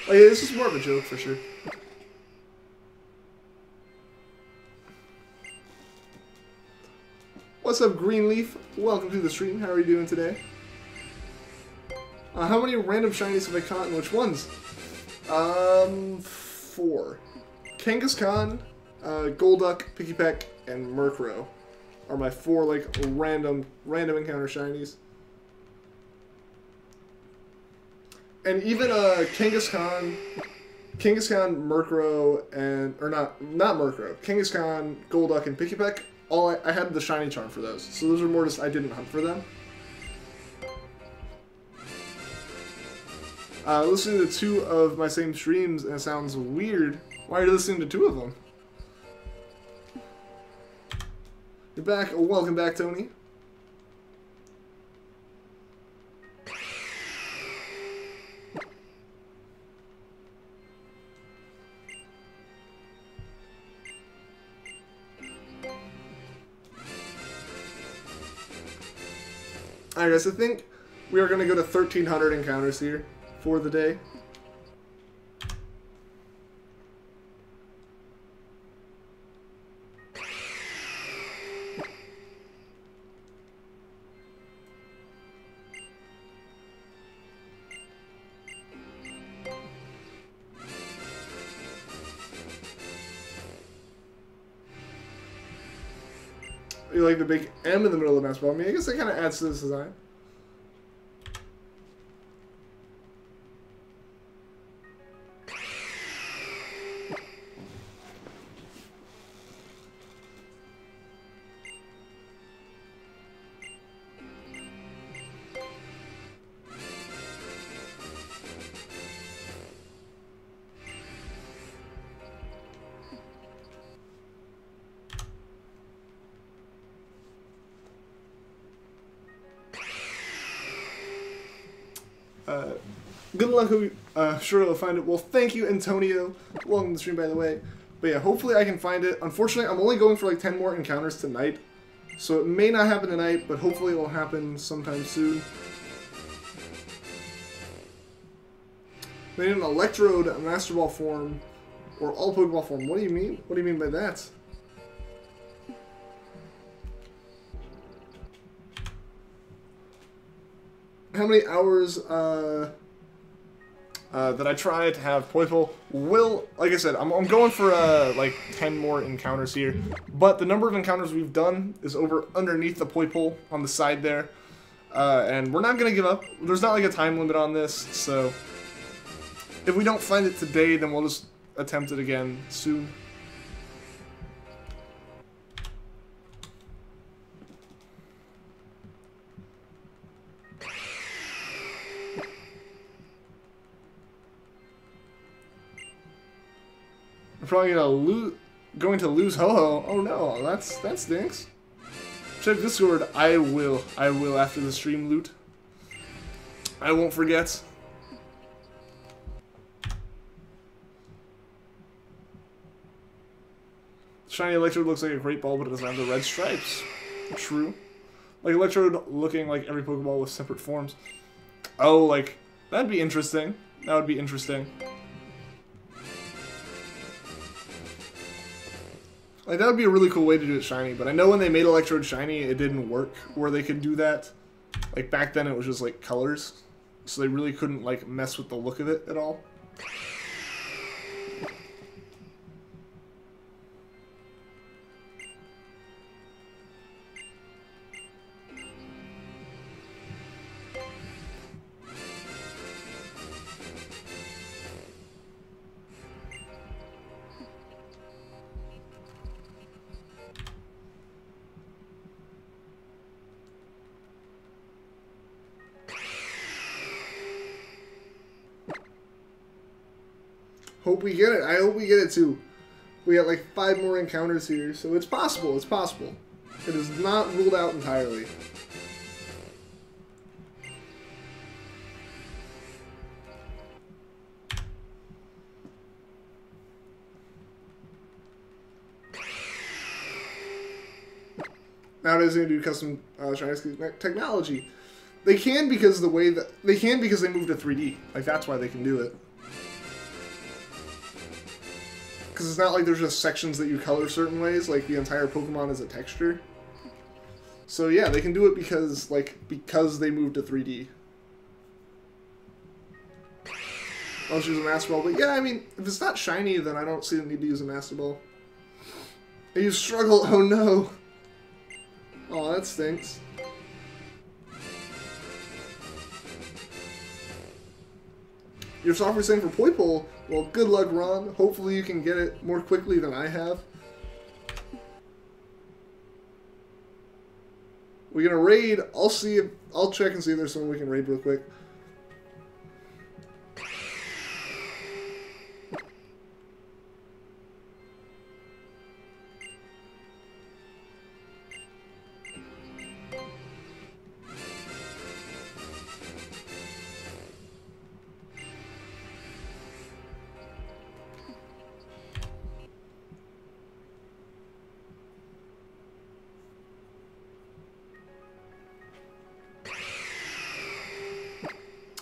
Oh yeah, this is more of a joke for sure. What's up, Greenleaf? Welcome to the stream. How are you doing today? How many random shinies have I caught and which ones? 4. Kangaskhan, Golduck, Pikipek, and Murkrow are my 4 like random encounter shinies. And even Kangaskhan, Murkrow, and not Murkrow, Kangaskhan, Golduck, and Pikipek. I had the shiny charm for those, so those are more just I didn't hunt for them. Listening to 2 of my same streams and it sounds weird. Why are you listening to 2 of them? You're back. Oh, welcome back, Tony. Alright guys, I think we are going to go to 1,300 encounters here for the day. You like the big M in the middle of the basketball. I mean, I guess that kind of adds to this design. Good luck, sure I'll find it. Well, thank you, Antonio. Welcome to the stream, by the way. But yeah, hopefully I can find it. Unfortunately, I'm only going for like 10 more encounters tonight. So it may not happen tonight, but hopefully it will happen sometime soon. They need an Electrode, a Master Ball form, or all Pokeball form. What do you mean? What do you mean by that? How many hours, that I try to have Poipole will, like I said, I'm going for like 10 more encounters here, but the number of encounters we've done is underneath the Poipole on the side there, and we're not gonna give up. There's not like a time limit on this, so if we don't find it today, then we'll just attempt it again soon. I'm probably going to lose Ho-Ho. Oh no, that stinks. Check Discord. I will after the stream loot. I won't forget. Shiny Electrode looks like a great ball, but it doesn't have the red stripes. True. Like Electrode looking like every Pokeball with separate forms. Oh, like, that'd be interesting. That would be interesting. Like, that would be a really cool way to do it shiny, but I know when they made Electrode shiny, it didn't work where they could do that. Like, back then it was just, like, colors. So they really couldn't, like, mess with the look of it at all. Hope we get it. I hope we get it too. We got like 5 more encounters here, so it's possible. It's possible. It is not ruled out entirely. Nowadays they do custom Chinese technology. They can because they moved to 3D. Like that's why they can do it. Because it's not like there's just sections that you color certain ways, like the entire Pokemon is a texture. So yeah, they can do it because they moved to 3D. I'll use a Master Ball, but yeah, I mean, if it's not shiny, then I don't see the need to use a Master Ball. And you struggle, oh no! Oh, that stinks. Your software's saying for Poipole, well, good luck, Ron. Hopefully you can get it more quickly than I have. We're gonna raid. I'll check and see if there's someone we can raid real quick.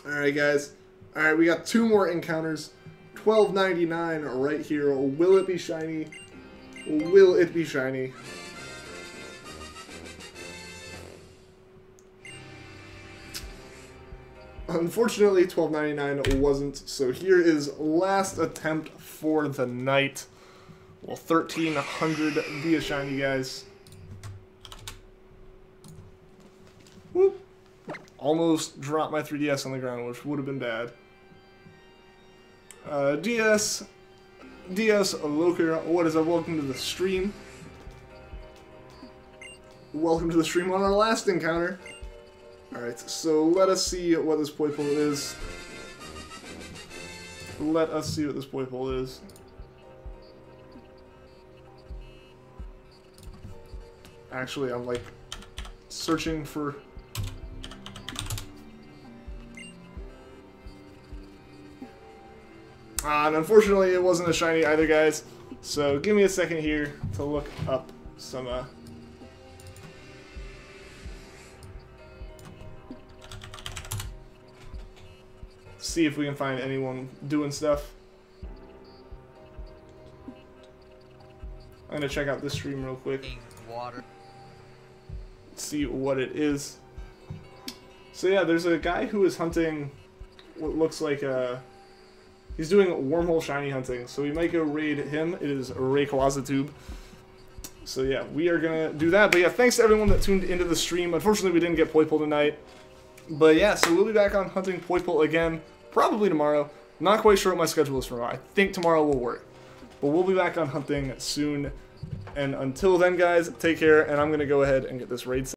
Alright, guys. Alright, we got 2 more encounters. $12.99 right here. Will it be shiny? Will it be shiny? Unfortunately, $12.99 wasn't, so here is last attempt for the night. Well, 1,300 be a shiny, guys. Whoop. Almost dropped my 3DS on the ground, which would have been bad. DS Loker, what is up? Welcome to the stream. Welcome to the stream on our last encounter. Alright, so let us see what this Poipole is. Let us see what this Poipole is. Actually, I'm like searching for... and unfortunately it wasn't a shiny either, guys. So give me a second here to look up some see if we can find anyone doing stuff. I'm gonna check out this stream real quick. Water. See what it is. So yeah, there's a guy who is hunting what looks like he's doing wormhole shiny hunting, so we might go raid him. It is Rayquaza. So yeah, we are gonna do that. But yeah, thanks to everyone that tuned into the stream. Unfortunately, we didn't get Poipole tonight. But yeah, so we'll be back on hunting Poipole again, probably tomorrow. Not quite sure what my schedule is for tomorrow. I think tomorrow will work. But we'll be back on hunting soon. And until then, guys, take care, and I'm gonna go ahead and get this raid set.